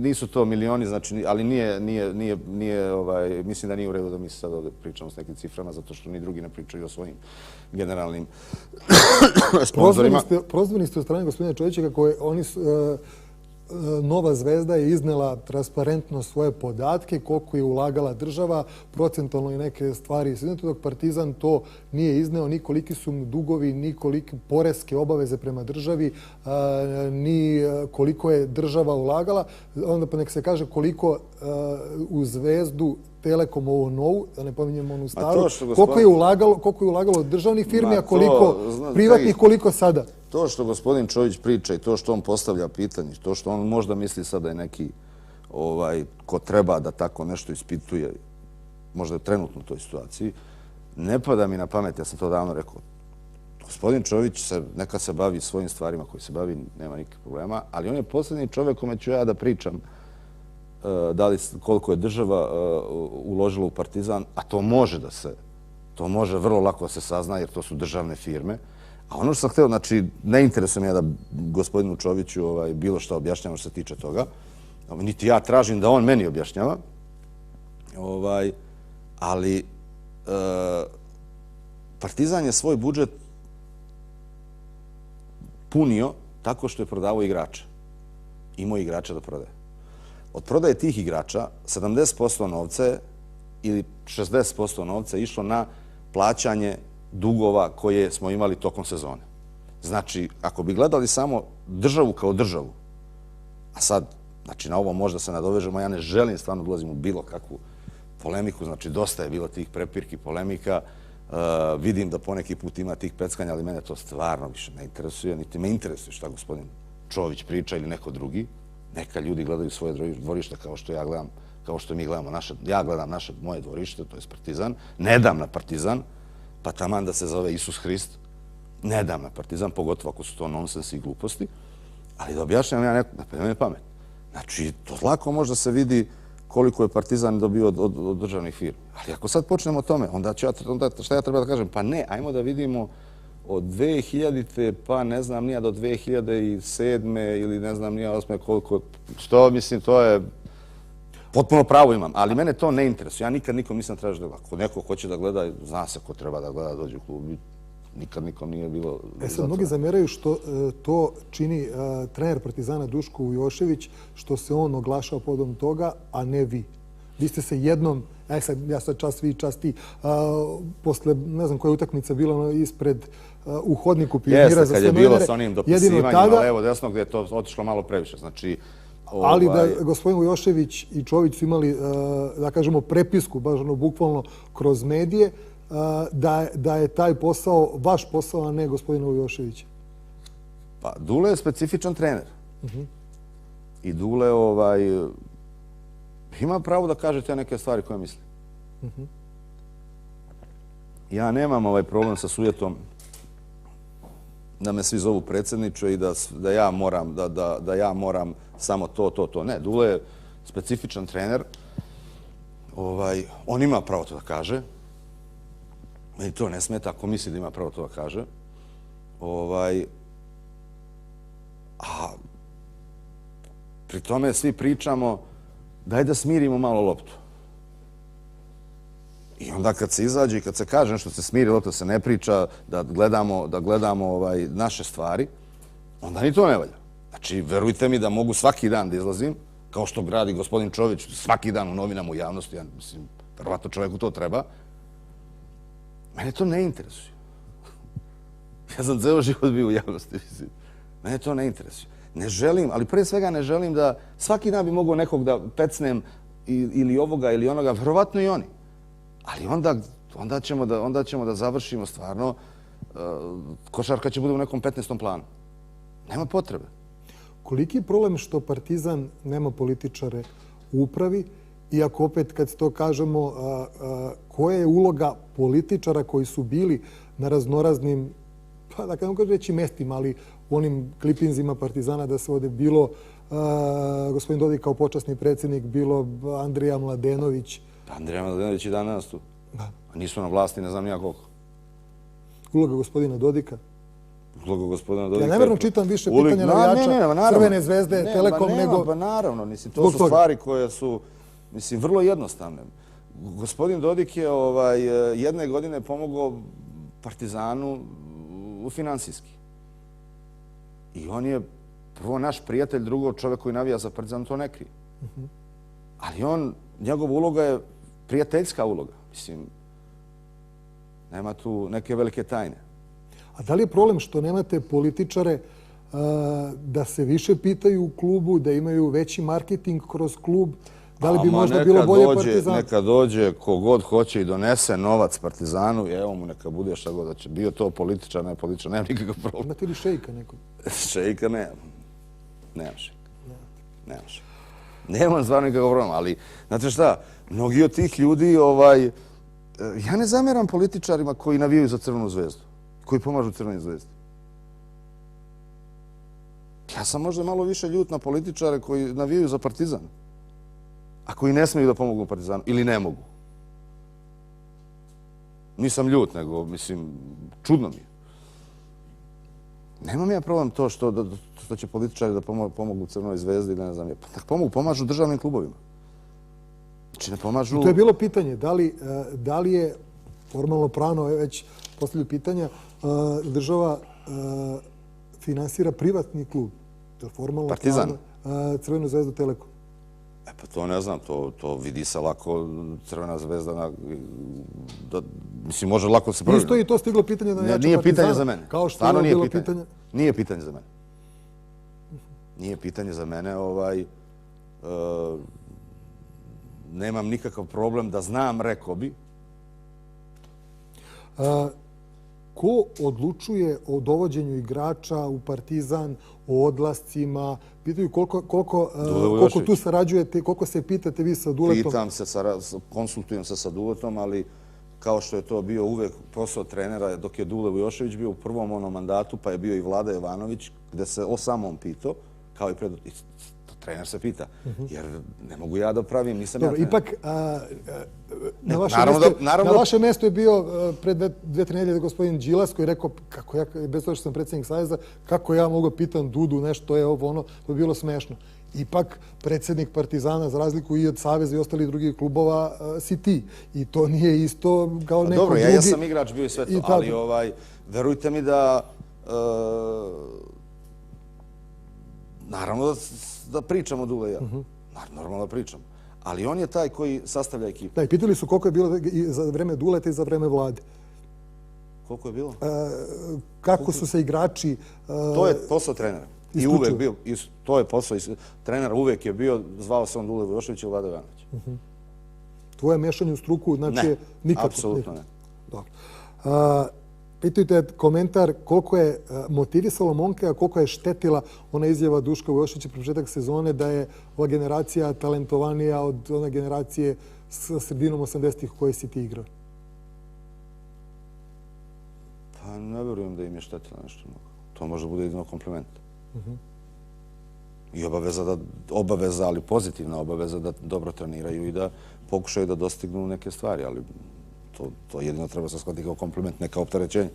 nisu to milioni, znači, ali mislim da nije u redu da mi sad ovdje pričamo s nekim ciframa, zato što ni drugi ne pričaju o svojim generalnim sponzorima. Prozvani ste od strane gospodina Čovića kako oni Nova Zvezda je iznela transparentno svoje podatke, koliko je ulagala država, procentalno i neke stvari. Dok Partizan to nije izneo, ni koliki su dugovi, ni kolike poreske obaveze prema državi, ni koliko je država ulagala. Onda pa nek se kaže koliko u Zvezdu Telekom ovu novu, da ne pominjemo onu staru, koliko je ulagalo državnih firmi, a koliko privatnih, koliko sada? To što gospodin Čović priča i to što on postavlja pitanje, to što on možda misli sad da je neki ko treba da tako nešto ispituje, možda je trenutno u toj situaciji, ne pada mi na pamet, ja sam to davno rekao. Gospodin Čović neka se bavi svojim stvarima koji se bavi, nema nikakvih problema, ali on je posljednji čovjek kome ću ja da pričam koliko je država uložila u Partizan, a to može vrlo lako da se sazna jer to su državne firme. A ono što sam htio, znači, ne interesujem ja da gospodinu Čoviću bilo što objašnjava što se tiče toga, niti ja tražim da on meni objašnjava, ali Partizan je svoj budžet punio tako što je prodavao igrače. Imao igrača da prodaje. Od prodaje tih igrača 70% novca ili 60% novca išlo na plaćanje dugova koje smo imali tokom sezone. Znači, ako bi gledali samo državu kao državu, a sad, znači, na ovo možda se nadovežemo, ja ne želim stvarno da ulazim u bilo kakvu polemiku, znači, dosta je bilo tih prepirki, polemika, vidim da poneki put ima tih peckanja, ali mene to stvarno više ne interesuje, niti me interesuje šta gospodin Čović priča ili neko drugi. Neka ljudi gledaju svoje dvorište kao što ja gledam, kao što mi gledamo ja gledam moje dvorište, to je Partizan. Ne dam na Partizan, pa taman da se zove Isus Hrist. Ne dam na Partizan, pogotovo ako su to nonsens i gluposti. Ali da objašnjam ja neko, na me pamet. Znači, to lako može da se vidi koliko je Partizan dobio od državnih firmi. Ali ako sad počnemo o tome, onda šta ja treba da kažem? Pa ne, ajmo da vidimo od 2000. pa ne znam nija do 2007. ili ne znam nija 2008. koliko. Što, mislim, to je potpuno pravo imam, ali mene to ne interesuje. Ja nikad nikom nisam tražio da gleda. Ako neko hoće da gleda, zna se ko treba da gleda, dođe u klub. Nikad nikom nije bilo... Sad, mnogi zameraju što to čini trener Partizana Duško Vujošević, što se on oglašao podom toga, a ne vi. Vi ste se jednom, ja sad čast vi, čast ti, posle, ne znam koja utakmica bila ispred u hodniku pionira za sve novinare. Jeste, kad je bilo sa onim dopisivanjima levo desno gdje je to otišlo malo previše. Znači, ali da gospodin Vujošević i Čović su imali, da kažemo, prepisku, baš ono bukvalno kroz medije, da je taj posao vaš posao, a ne gospodina Vujoševića? Pa, Dule je specifičan trener. I Dule ima pravo da kaže te neke stvari koje misli. Ja nemam ovaj problem sa sujetom da me svi zovu predsjedniče i da ja moram samo to. Ne, Dule je specifičan trener. On ima pravo to da kaže. Meni to ne smeta ako misli da ima pravo to da kaže. A pri tome svi pričamo daj da smirimo malo loptu. I onda kad se izađe i kad se kaže nešto se smiri lopta, se ne priča, da gledamo naše stvari, onda ni to ne valja. Znači, verujte mi da mogu svaki dan da izlazim, kao što radi gospodin Čović, svaki dan u novinama u javnosti, ja mislim, verovatno čoveku to treba. Mene to ne interesuje. Ja sam ceo život bio u javnosti, mislim. Mene to ne interesuje. Ne želim, ali pre svega ne želim da svaki dan bi mogao nekog da pecnem ili ovoga ili onoga, verovatno i oni. Ali onda ćemo da završimo stvarno, košarka će bude u nekom 15. planu. Nema potrebe. Koliki je problem što Partizan nema političare u upravi, iako opet kad to kažemo, koja je uloga političara koji su bili na raznoraznim, pa da kažem reći mestima, ali u onim klipinzima Partizana da se ovde bilo gospodin Dodik kao počasni predsjednik, bilo Andrija Mladenović. Andrija Mladenović i danas tu. Nisu na vlasti, ne znam nija koliko. Uloga gospodina Dodika? Uloga gospodina Dodika... Ja namjerno čitam više pitanja navijača, Crvene zvezde, Telekom, nego... Pa naravno, to su stvari koje su vrlo jednostavne. Gospodin Dodik je jedne godine pomogao Partizanu finansijski. I on je prvo naš prijatelj, drugo čovjek koji navija za Partizan, to ne krije. Ali njegova uloga je prijateljska uloga. Mislim, nema tu neke velike tajne. A da li je problem što nemate političare da se više pitaju u klubu, da imaju veći marketing kroz klub? Da li bi možda bilo bolje Partizan? Neka dođe kogod hoće i donese novac Partizanu i evo mu neka bude šta god da će. Bio to političar, ne političar, nema nikakav problem. Imate li šejka nekog? Šejka nema. Nemam šejka. Nemam stvarno nikakav problem, ali znate šta, mnogi od tih ljudi, ja ne zamjeram političarima koji navijaju za Crvenu zvezdu, koji pomažu Crvenoj zvezdi. Ja sam možda malo više ljut na političare koji navijaju za Partizan, a koji ne smiju da pomogu Partizanu ili ne mogu. Nisam ljut, nego, mislim, čudno mi je. Nemam ja problem to što će političari da pomogu Crvenoj zvezdi ili ne znam. Pomažu državnim klubovima. Znači ne pomažu... To je bilo pitanje. Da li je formalno pravno, već postavljaju pitanja, država finansira privatni klub? Partizan? Crvenu zvezdu Telekom. Pa to ne znam, to vidi se lako Crvena zvezda, mislim, može lako se provjeriti. Isto je to stiglo pitanje na jača Partizana. Nije pitanje za mene. Kao što je bilo pitanje. Nije pitanje za mene. Nije pitanje za mene. Nemam nikakav problem da znam, rekao bi. Ko odlučuje o dovođenju igrača u Partizan, o odlascima, pitaju koliko tu sarađujete, koliko se pitate vi sa Duletom. Pitam se, konsultujem se sa Duletom, ali kao što je to bio uvek posao trenera dok je Dule Vujošević bio u prvom onom mandatu, pa je bio i Vlada Jovanović, gde se o samom pitao, kao i pred... Trener se pita, jer ne mogu ja da pravim, nisam ja trener. Ipak, na vaše mesto je bio pred 2-3 nedelje gospodin Đilas koji je rekao, kako ja, bez toga što sam predsjednik Saveza, kako ja mogu pitan Dudu nešto je ovo, ono, to je bilo smešno. Ipak, predsjednik Partizana, za razliku i od Saveza i ostalih drugih klubova, si ti. I to nije isto kao neko drugi. Dobro, ja sam igrač bio i sve to, ali verujte mi da naravno da pričamo Dule i ja. Normalno da pričam. Ali on je taj koji sastavlja ekipu. Da, i pitali su koliko je bilo za vreme Duleta i za vreme Vlade. Koliko je bilo? Kako su se igrači... To je posao trenera. I uvek bio. To je posao trenera. Uvek je bio, zvao se on Dule Vujošević ili Vlada Jovanović. Tvoje mešanje u struku, znači... Ne, apsolutno ne. Dobro. Pitujte komentar koliko je motivisalo momke, a koliko je štetila ona izjava Duška Vujoševića pred početak sezone da je ova generacija talentovanija od one generacije sa sredinom 80-ih u kojoj si ti igrao. Pa ne verujem da im je štetila nešto mnogo. To može bude jedino kompliment. I obaveza, ali pozitivna obaveza da dobro treniraju i da pokušaju da dostignu neke stvari, ali to jedino treba se shvatiti kao kompliment, ne kao opterećenje.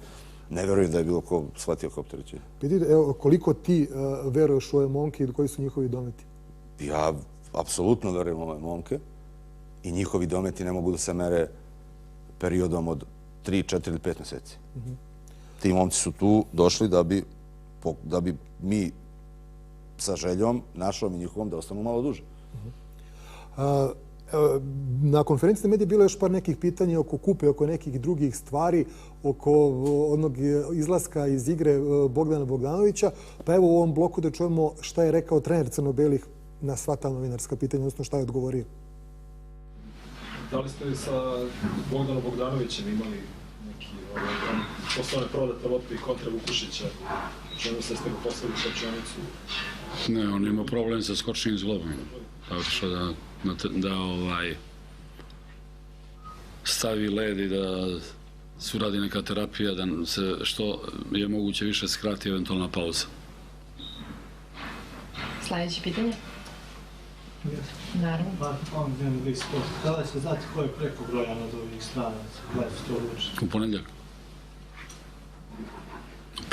Ne verujem da je bilo ko shvatio kao opterećenje. Pitite, evo, koliko ti veruješ u ove momke i koji su njihovi dometi? Ja apsolutno verujem u ove momke i njihovi dometi ne mogu da se mere periodom od 3, 4 ili 5 meseci. Ti momci su tu došli da bi mi sa željom našom i njihovom da ostanu malo duže. Na konferenciji medija bilo je još par nekih pitanja oko Kupe, oko nekih drugih stvari, oko onog izlaska iz igre Bogdana Bogdanovića. Pa evo u ovom bloku da čujemo šta je rekao trener crno-belih na sva ta novinarska pitanja, odnosno šta je odgovorio. Da li ste sa Bogdanom Bogdanovićem imali neki poslovne prodate lopte i kontra Vukušića? Čemu ste ga poslali u slačionicu? Ne, on ima problem sa skočnim zglobom. Tako što da stavi led i da se uradi neka terapija, da se što je moguće više skrati eventualna pauza. Sljedeće pitanje? Naravno. On dnevni list sport. Da li se znate ko je preko brojan od ovih stranaca? U ponedjeljak.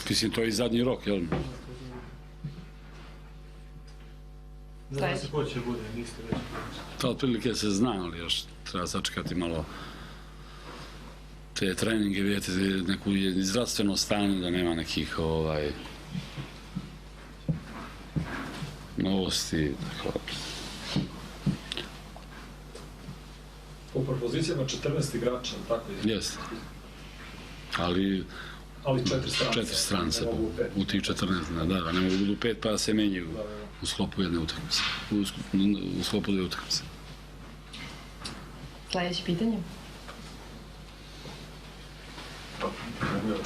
Mislim, to je i zadnji rok, jel? Ne znam se ko će bude, niste već. To otprilike se zna, ali još treba sačekati malo te treninge, vidjeti neku zdravstveno stanje, da nema nekih novosti. Po propozicijama 14 igrača, tako je? Jeste. Ali 4 strance u tih 14, da, ne mogu budu 5 pa se menjaju u sklopu jedne utakmice, u sklopu 2 utakmice. Sljedeće pitanje?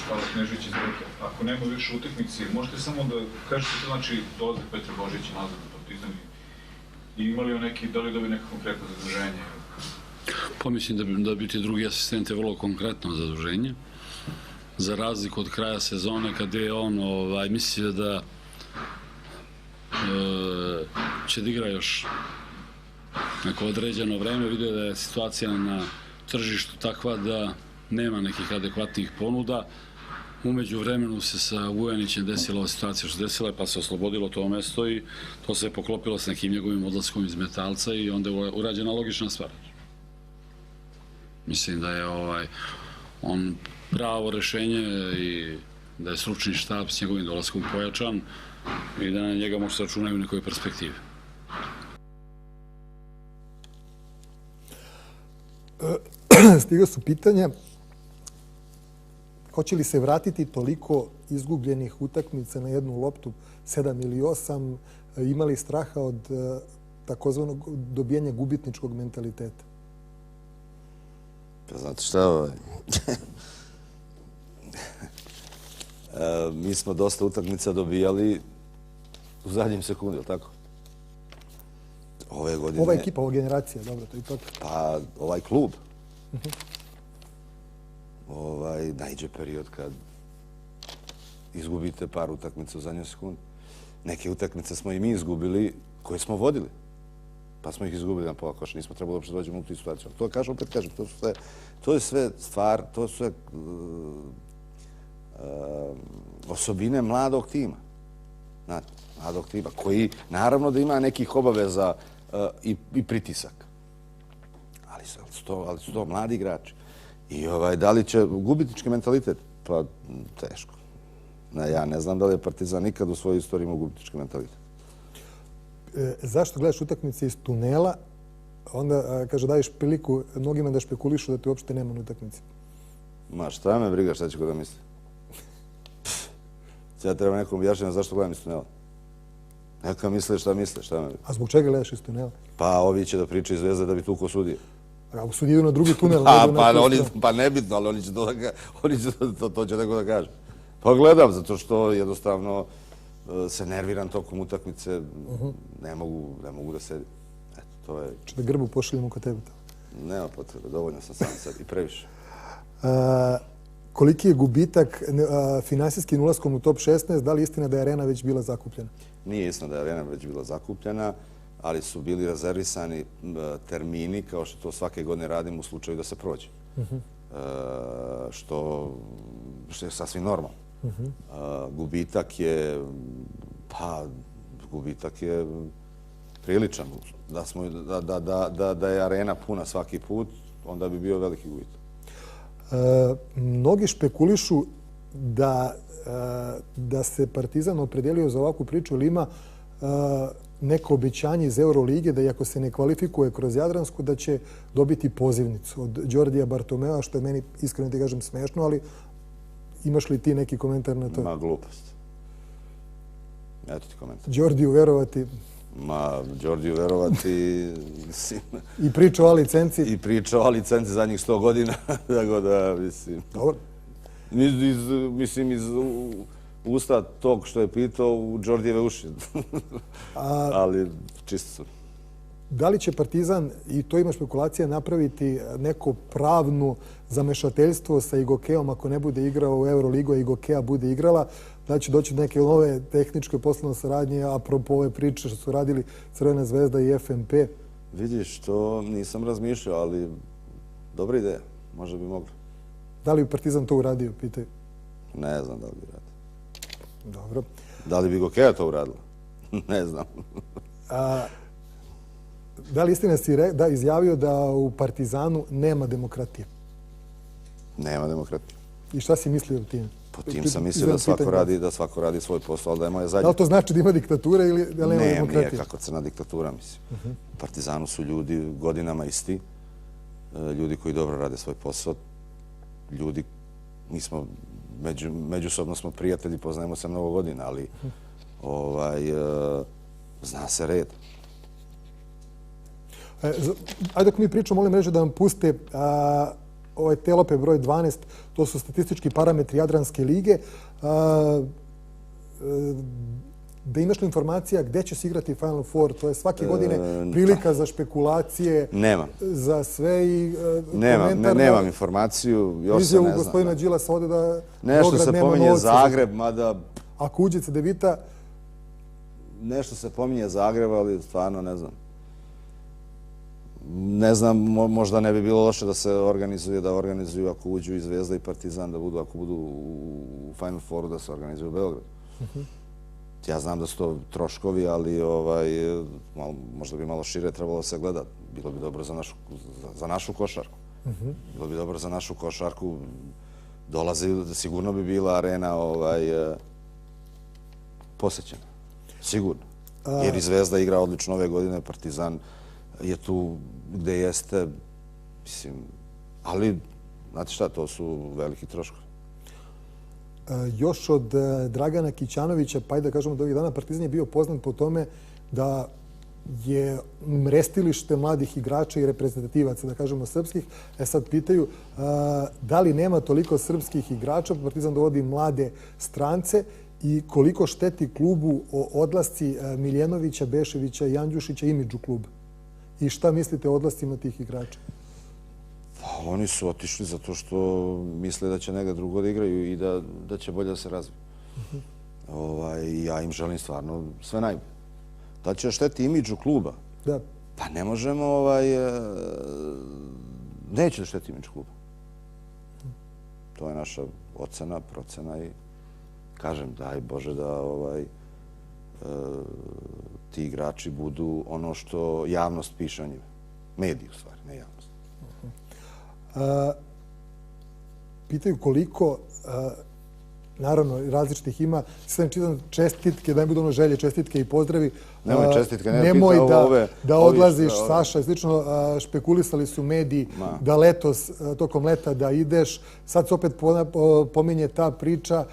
Hvala Knežević iz Reke. Ako nema više utakmici, možete samo da kažete što znači dolazak Petra Božića nazad na Partizan i imali neki, da li dobije neko konkretno zaduženje? Pa mislim da bi ti drugi asistent je vrlo konkretno zaduženje. Za razliku od kraja sezone kada je on mislio da će da igra još neko određeno vreme, vidio da je situacija na tržištu takva da nema nekih adekvatnih ponuda. Umeđu vremenu se sa Vujanićem desila ova situacija što se desila, pa se oslobodilo to mesto i to se je poklopilo s nekim njegovim odlaskom iz Metalca i onda je urađena logična stvar. Mislim da je on pravo rešenje i da je stručni štab s njegovim dolaskom pojačan i da na njega može se računati u nekoj perspektivi. Stiga su pitanja. Hoće li se vratiti toliko izgubljenih utakmica na jednu loptu, 7 ili 8, imali straha od takozvanog dobijanja gubitničkog mentaliteta? Pa znate šta, mi smo dosta utakmica dobijali u zadnjem sekundi, ili tako? Ove godine... Ova ekipa, ova generacija, dobro, to je to. Pa, ovaj klub. Najđe period kad izgubite par utakmica u zadnjem sekundi. Neke utakmice smo i mi izgubili koje smo vodili. Pa smo ih izgubili na pola koša. Nismo trebali uopšte dođemo u tu situaciju. To kažem, opet kažem, to je sve stvar, to su sve osobine mladog tima. Znate, mladog tima koji naravno da ima nekih obaveza i pritisak. Ali su to mladi igrači. I da li će gubitnički mentalitet? Pa teško. Ja ne znam da li je Partizan nikad u svojoj istoriji imao gubitnički mentalitet. Zašto gledaš utakmice iz tunela, onda, kaže, daješ priliku mnogima da špekulišu da te uopšte nema na utakmici? Ma šta me briga, šta će ko da misli? Ja treba nekom objašnjati zašto gledam iz tunela. Neka misle šta misle, šta me briga. A zbog čega gledaš iz tunela? Pa ovi će da pričaju Zvezda da bi tuko sudije. A sudije idu na drugi tunel. Pa nebitno, ali oni će to će neko da kaže. Pa gledam, zato što jednostavno se nerviram tokom utakmice, ne mogu da sedim. Eto, to je... Če da Grbu pošaljemo kod tebe? Nema potrebe, dovoljno sam sam sad i previše. Koliki je gubitak finansijskim ulaskom u top 16? Da li je istina da je arena već bila zakupljena? Nije istina da je arena već bila zakupljena, ali su bili rezervisani termini, kao što to svake godine radimo u slučaju da se prođe. Što je sasvim normalno. Gubitak je priličan. Da je arena puna svaki put, onda bi bio veliki gubitak. Mnogi špekulišu da se Partizan opredelio za ovakvu priču, ili ima neko obećanje iz Eurolige da iako se ne kvalifikuje kroz Jadransku, da će dobiti pozivnicu od Đordija Bartomea, što je meni, iskreno ti kažem, smešno, ali imaš li ti neki komentar na to? Ma, glupost. Eto ti komentar. Đordiju verovati? Ma, Đordiju verovati... I priča o licenci? I priča o licenci zadnjih 100 godina. Tako da, mislim... Dobro. Mislim, iz usta tog što je pitao u Đordijeve uši. Ali čisto su. Da li će Partizan, i to ima špekulacija, napraviti neko pravno zamešateljstvo sa Igokeom ako ne bude igrao u Euroligu, a Igokea bude igrala? Da će doći do neke nove tehničke poslovne saradnje, apropo ove priče što su radili Crvena zvezda i FNP? Vidiš, to nisam razmišljao, ali dobra ideja. Možda bi mogli. Da li bi Partizan to uradio, pitaj? Ne znam da li bi uradio. Dobro. Da li bi Igokea to uradila? Ne znam. Da li istina si izjavio da u Partizanu nema demokratije? Nema demokratije. I šta si mislio o tim? Po tim sam mislio da svako radi svoj posao, ali da je moja zadnja... Da li to znači da ima diktatura ili da nema demokratije? Nije kako crna diktatura, mislim. U Partizanu su ljudi godinama isti, ljudi koji dobro rade svoj posao, ljudi, mi smo, međusobno smo prijatelji, poznajemo se mnogo godina, ali zna se red. Ajde dok mi pričamo, molim reći da vam puste ovaj telope broj 12, to su statistički parametri Jadranske lige. Da imaš li informacija gde će se igrati Final Four? To je svake godine prilika za špekulacije, za sve i komentar. Nemam informaciju, još se ne znam. Gospodina Đilasa ovde da nešto se pominje Zagreb, mada... Ako uđe CDVita... Nešto se pominje Zagreb, ali stvarno ne znam. Ne znam, možda ne bi bilo loše da se organizuju ako uđu i Zvezda i Partizan, da budu, ako budu u Final Fouru, da se organizuju u Beogradu. Ja znam da su to troškovi, ali možda bi malo šire trebalo da se gleda. Bilo bi dobro za našu košarku. Bilo bi dobro za našu košarku. Sigurno bi bila arena posećena. Sigurno. Jer i Zvezda igra odlično ove godine, Partizan je tu gde jeste, mislim, ali, znate šta, to su veliki troškovi. Još od Dragana Kićanovića, pa i da kažemo da ovih dana Partizan je bio poznat po tome da je mrestilište mladih igrača i reprezentativaca, da kažemo srpskih. Sad pitaju da li nema toliko srpskih igrača, Partizan dovodi mlade strance i koliko šteti klubu odlasci Miljenovića, Beševića i Andjušića imidžu kluba? I šta mislite o odlascima tih igrača? Pa, oni su otišli zato što misle da će negdje drugo da igraju i da će bolje da se razviju. Ja im želim stvarno sve najbolje. Da će šteti imidžu kluba? Da. Pa ne možemo, neće da šteti imidž kluba. To je naša ocena, procena i kažem, daj Bože da ti igrači budu ono što javnost piše o njima. Mediji u stvari, ne javnost. Pitaju koliko, naravno, različitih ima, sve čitam čestitke, da ne budu ono želje, čestitke i pozdravi. Nemoj čestitke, nemoj da odlaziš, Saša, i slično. Špekulisali su mediji da letos, tokom leta, da ideš. Sad se opet pominje ta priča.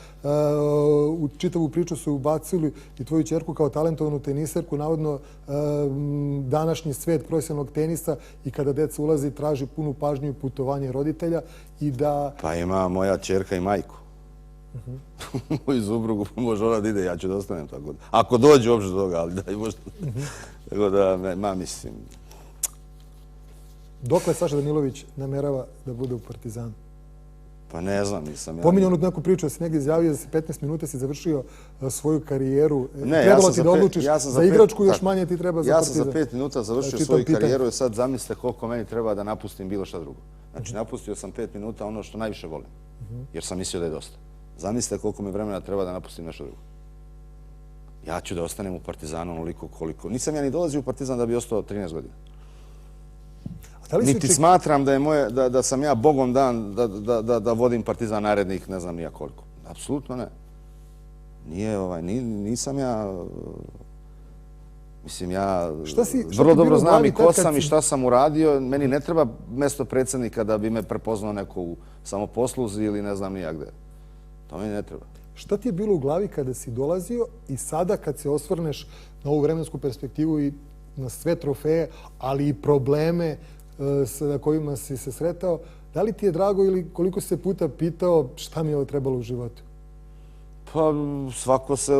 U čitavu priču su ubacili i tvoju ćerku kao talentovanu teniserku. Navodno, današnji svet profesionalnog tenisa i kada deca ulazi, traži punu pažnju i putovanje roditelja. Pa ima moja ćerka i majku. Moju suprugu, može ona da ide, ja ću da ostanem tako. Ako dođe uopšte do toga, ali daj možda. Tako da, mislim... Dokle Saša Danilović namerava da bude u Partizanu? Pa ne znam, nisam ja... Pominje onu neku priču da si negdje izjavio da si 15 minuta si završio svoju karijeru. Ne, trebalo ti da odlučiš za igračku, još manje ti treba za Partizan. Ja sam za 5 minuta završio svoju karijeru i sad zamislite koliko meni treba da napustim bilo šta drugo. Znači, napustio sam 5 minuta ono što najviše volim, jer sam mislio da je dosta. Zamislite koliko mi vremena treba da napustim nešto drugo. Ja ću da ostanem u Partizanu onoliko koliko... Nisam ja ni dolazio u Partizan da bi ostao 13 godina. Niti smatram da sam ja Bogom dan da vodim Partizan narednih ne znam nija koliko. Apsolutno ne. Nisam ja... Mislim, ja vrlo dobro znam i ko sam i šta sam uradio. Meni ne treba mesto predsjednika da bi me prepoznao neko u samoposluzi ili ne znam nija gde. To mi ne treba. Šta ti je bilo u glavi kada si dolazio i sada kad se osvrneš na ovu vremensku perspektivu i na sve trofeje, ali i probleme na kojima si se sretao, da li ti je drago ili koliko si se puta pitao šta mi je ovo trebalo u životu? Pa svako se,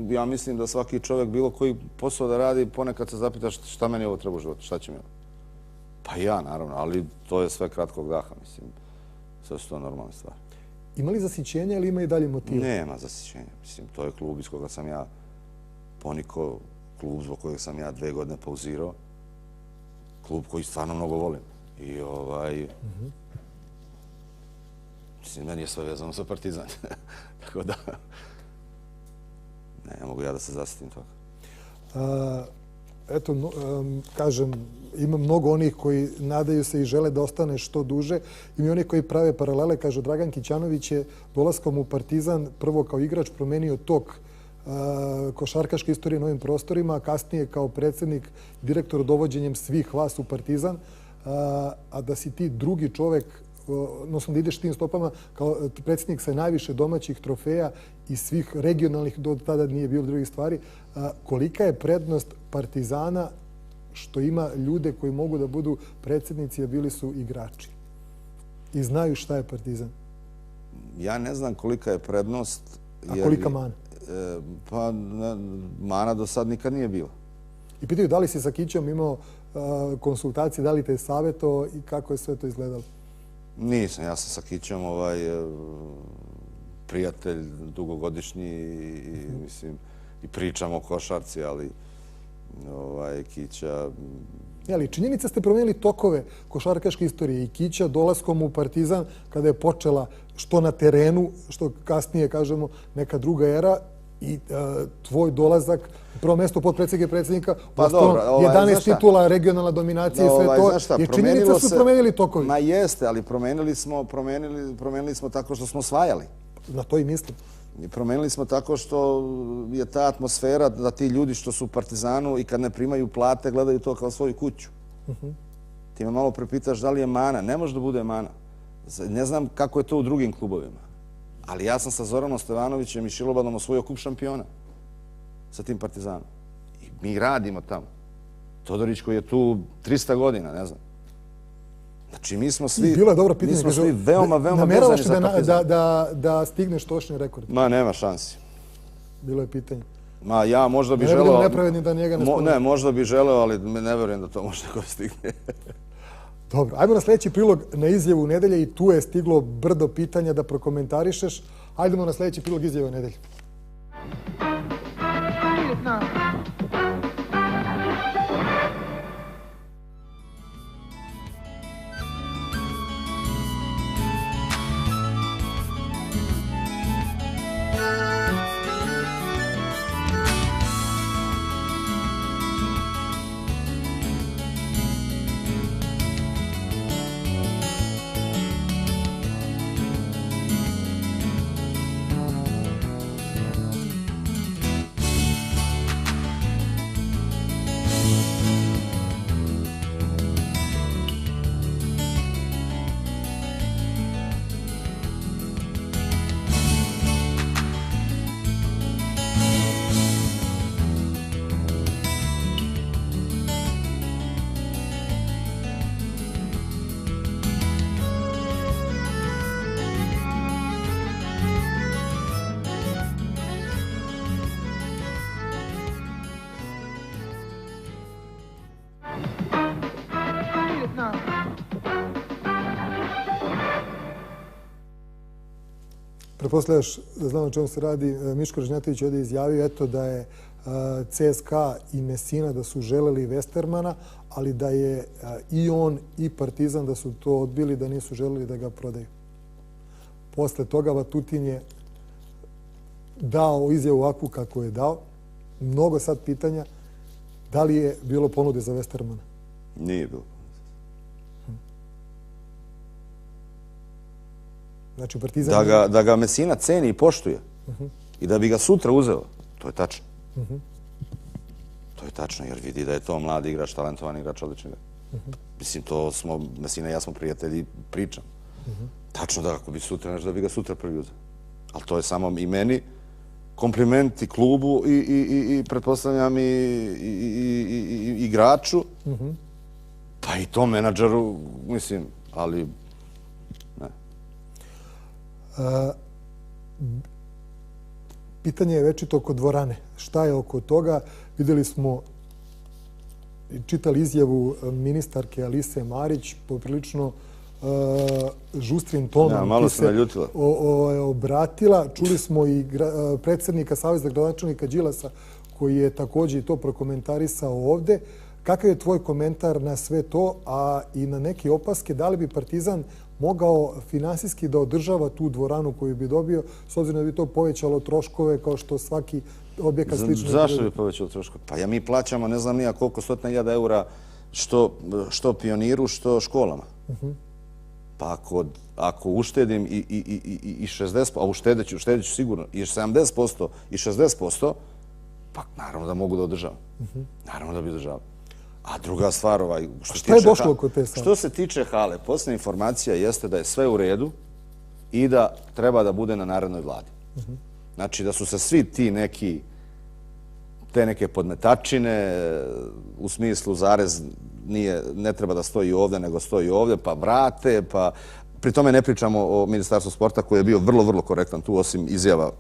ja mislim da svaki čovjek bilo koji posao da radi, ponekad se zapita šta meni ovo treba u životu, šta će mi ovo? Pa ja, naravno, ali to je sve kratkog daha, mislim. Sve su to normalne stvari. Ima li zasićenja ili ima i dalje motiva? Nema zasićenja. Mislim, to je klub iz koga sam ja ponikao, klub zbog kojeg sam ja 2 godine pauzirao, klub koji stvarno mnogo volim. I mislim, meni je sve vezano za Partizan. Tako da, ne mogu ja da se zasitim toga. Eto, kažem, ima mnogo onih koji nadaju se i žele da ostane što duže. Ima i onih koji prave paralele. Kaže, Dragan Kićanović je dolaskom u Partizan prvo kao igrač promenio tok košarkaške istorije na ovim prostorima, a kasnije kao predsjednik, direktor dovođenjem svih vas u Partizan, a da si ti drugi čovek, odnosno da ideš tim stopama kao predsjednik sa najviše domaćih trofeja i svih regionalnih, do tada nije bilo drugih stvari. Kolika je prednost Partizana što ima ljude koji mogu da budu predsjednici, a bili su igrači i znaju šta je Partizan? Ja ne znam kolika je prednost. A kolika mana? Pa mana do sad nikad nije bila. I pitaju da li si sa Kićom imao konsultacije, da li te je savjetovao i kako je sve to izgledalo? Nisam, ja sam sa Kićom prijatelj dugogodišnji i pričam o košarci, ali Kića... Ali činjenica ste promijenili tokove košarkaške istorije i Kića dolaskom u Partizan kada je počela što na terenu, što kasnije kažemo neka druga era i tvoj dolazak, prvo mjesto potpredsjednika i predsjednika, 11 titula, regionalna dominacija i sve to. Je činjenica su promijenili tokovi. Ma jeste, ali promijenili smo tako što smo osvajali. Na to i mislim. Promijenili smo tako što je ta atmosfera da ti ljudi što su u Partizanu i kad ne primaju plate gledaju to kao svoju kuću. Ti me malo prepitaš da li je mana. Ne može da bude mana. Ne znam kako je to u drugim klubovima. Ali ja sam sa Zoranom Stevanovićem i Šilobadom osvojio kup šampiona sa tim Partizanom. I mi radimo tamo. Todorić koji je tu 300 godina, ne znam. Znači, mi smo svi veoma, veoma vezani za Partizan. Da stigneš točni rekord? Ma, nema šansi. bilo je pitanje. Ma ja možda bi Ne želeo... vidimo nepravedni da njega ne spomenem. Ne, možda bi želeo, ali ne verujem da to može neko stigne. Dobro, ajmo na sljedeći prilog na izjavu nedelje i tu je stiglo brdo pitanja da prokomentarišeš. Ajdemo na sljedeći prilog izjave nedelje. Pretpostavljaš da znam o čemu se radi. Miško Ražnjatović je ovdje izjavio da je CSKA i Messina da su želeli Westermana, ali da je i on i Partizan da su to odbili, da nisu želeli da ga prodaju. Posle toga Vatutin je dao izjavu ovakvu kako je dao. Mnogo sad pitanja. Da li je bilo ponude za Westermana? Nije bilo. Znači, Partizan... Da ga Messina ceni i poštuje i da bi ga sutra uzeo, to je tačno. To je tačno, jer vidi da je to mladi igrač, talentovan igrač, odlični igrač. Mislim, to smo, Messina i ja smo prijatelji, pričam. Tačno da ako bi sutra, da bi ga sutra prvi uzeo. Ali to je samo i meni kompliment i klubu i pretpostavljam i igraču, pa i tom menadžeru, mislim, ali... Pitanje je večito oko dvorane. Šta je oko toga? Vidjeli smo i čitali izjavu ministarke Alise Marić, poprilično žustrim tonom. Malo se naljutila. Obratila. Čuli smo i predsjednika Saveza gradonačelnika Đilasa koji je također i to prokomentarisao ovdje. Kakav je tvoj komentar na sve to, a i na neke opaske? Da li bi Partizan mogao finansijski da održava tu dvoranu koju bi dobio, s obzirom da bi to povećalo troškove kao što svaki objekat slično... Zašto bi povećalo troškove? Pa mi plaćamo, ne znam nija koliko, 100.000 eura što pioniru, što školama. Pa ako uštedim i 60%, a uštedit ću sigurno i 70% i 60%, pa naravno da mogu da održavam. Naravno da bi održavao. A druga stvar, šta je došlo oko te sale? Što se tiče hale, posljednja informacija jeste da je sve u redu i da treba da bude na narednoj vladi. Znači da su se svi te neke podmetačine, u smislu zarez ne treba da stoji ovdje, nego stoji ovdje, pa vrate, pa... Pri tome ne pričamo o Ministarstvu sporta koji je bio vrlo, vrlo korektan tu, osim izjava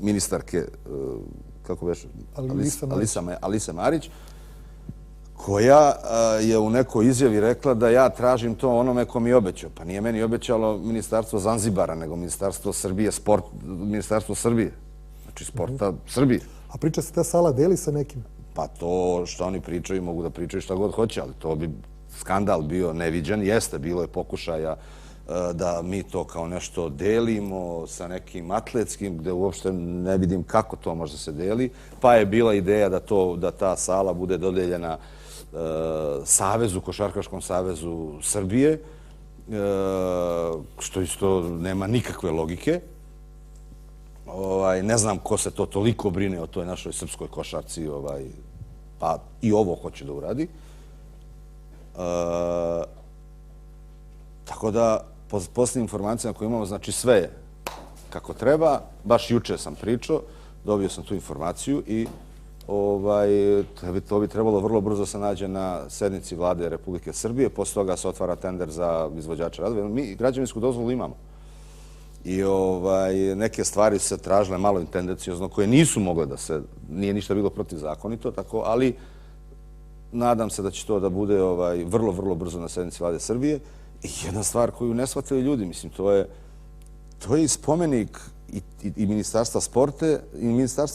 ministarke, kako već, Alise Marić, koja je u nekoj izjavi rekla da ja tražim to onome ko mi je obećao. Pa nije meni obećalo Ministarstvo Zanzibara, nego Ministarstvo Srbije, Ministarstvo Srbije. Znači sporta Srbije. A priča se ta sala deli sa nekim? Pa to što oni pričaju, mogu da pričaju šta god hoće, ali to bi skandal bio neviđen. Jeste, bilo je pokušaja da mi to kao nešto delimo sa nekim atletskim, gde uopšte ne vidim kako to može se deli. Pa je bila ideja da ta sala bude dodeljena Savezu, Košarkaškom savezu Srbije, što isto nema nikakve logike. Ne znam ko se to toliko brine o toj našoj srpskoj košarci, pa i ovo hoće da uradi. Tako da, po posljednjim informacijama koje imamo, znači sve je kako treba. Baš juče sam pričao, dobio sam tu informaciju i to bi trebalo vrlo brzo se nađe na sednici vlade Republike Srbije. Posle toga se otvara tender za izvođača radova. Mi građevinsku dozvolu imamo. i neke stvari su se tražile malo intendenciozno, koje nisu mogle da se, nije ništa bilo protivzakonito, tako, ali nadam se da će to da bude vrlo, vrlo brzo na sednici Vlade Srbije. I jedna stvar koju ne shvataju ljudi, mislim, to je i spomenik i Ministarstva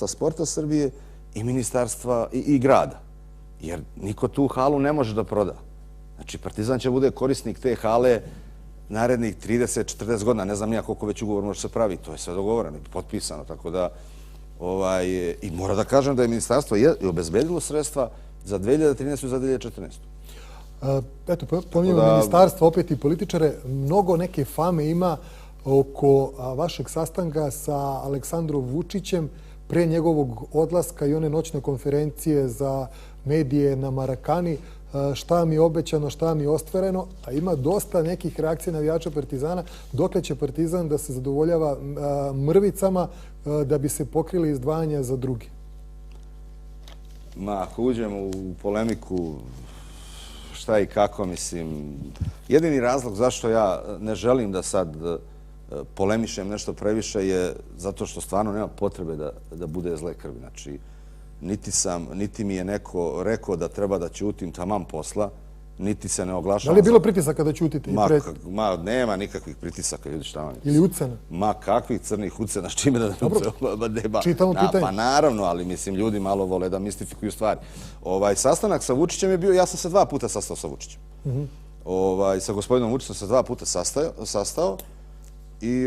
sporta Srbije i Ministarstva i grada. Jer niko tu halu ne može da proda. Znači, Partizan će bude korisnik te hale narednih 30-40 godina. Ne znam nija koliko već ugovor može se pravi. To je sve dogovoreno i potpisano. Tako da, i mora da kažem da je ministarstvo obezbedilo sredstva za 2013. i za 2014. Eto, pominjamo ministarstvo, opet i političare. Mnogo neke fame ima oko vašeg sastanka sa Aleksandrom Vučićem pre njegovog odlaska i one noćne konferencije za medije na Marakani. Šta mi je obećano, šta mi je ostvareno, a ima dosta nekih reakcija navijača Partizana. Dokle će Partizan da se zadovoljava mrvicama da bi se pokrili izdvajanja za druge? Ako uđemo u polemiku šta i kako, mislim, jedini razlog zašto ja ne želim da sad polemišem nešto previše je zato što stvarno nema potrebe da bude zle krvi. Znači, niti mi je neko rekao da treba da ćutim taman posla, niti se ne oglašavam. Da li je bilo pritisaka da ćutite? Nema nikakvih pritisaka, ljudi, šta vam je. Ili ucena? Ma, kakvih crnih ucena, s čime da ne ucena? Čitamo pitanje. Pa naravno, ali mislim, ljudi malo vole da mistifikuju stvari. Sastanak sa Vučićem je bio, ja sam se 2 puta sastao sa Vučićem. Sa gospodinom Vučićem sam se 2 puta sastao i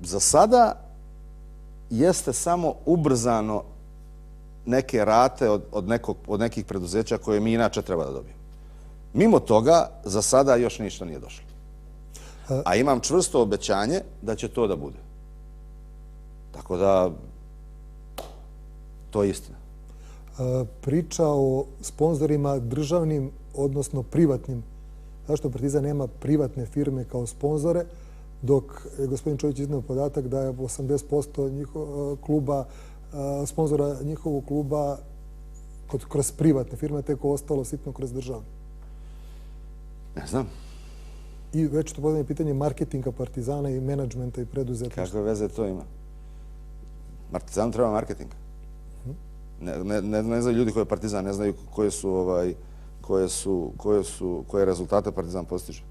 za sada jeste samo ubrzano neke rate od nekih preduzeća koje mi inače treba da dobijemo. Mimo toga, za sada još ništa nije došlo. A imam čvrsto obećanje da će to da bude. Tako da, to je istina. Priča o sponzorima državnim, odnosno privatnim. Zašto Partizan nema privatne firme kao sponzore, dok je gospodin Čović izneo podatak da je 80% kluba, sponzora njihovog kluba kroz privatne firme, teko ostalo sitno kroz državne. Ne znam. I već to postavljanje pitanje marketinga Partizana i menadžmenta i preduzetništva. Kakve veze to ima? Partizanu treba marketing. Ne znaju ljudi koji je Partizan, ne znaju koje rezultate Partizan postiže.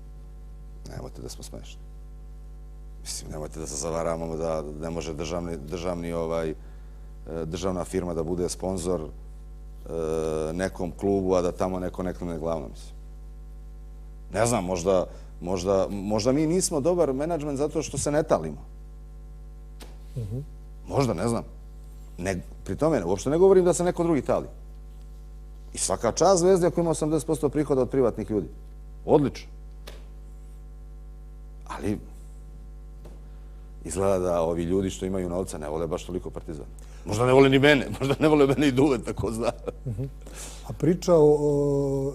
Nemojte da smo smešni. Mislim, nemojte da se zavaravamo da ne može državna firma da bude sponsor nekom klubu, a da tamo neko ne glavno, mislim. Ne znam, možda mi nismo dobar menadžment zato što se ne talimo. Možda, ne znam. Pri tome, uopšte ne govorim da se neko drugi tali. I svaka čast Zvezdi ako ima 80% prihoda od privatnih ljudi. Odlično. Ali izgleda da ovi ljudi što imaju novca ne vole baš toliko Partizan. Možda ne vole ni mene, možda ne vole mene i Duvet, tako zna. A priča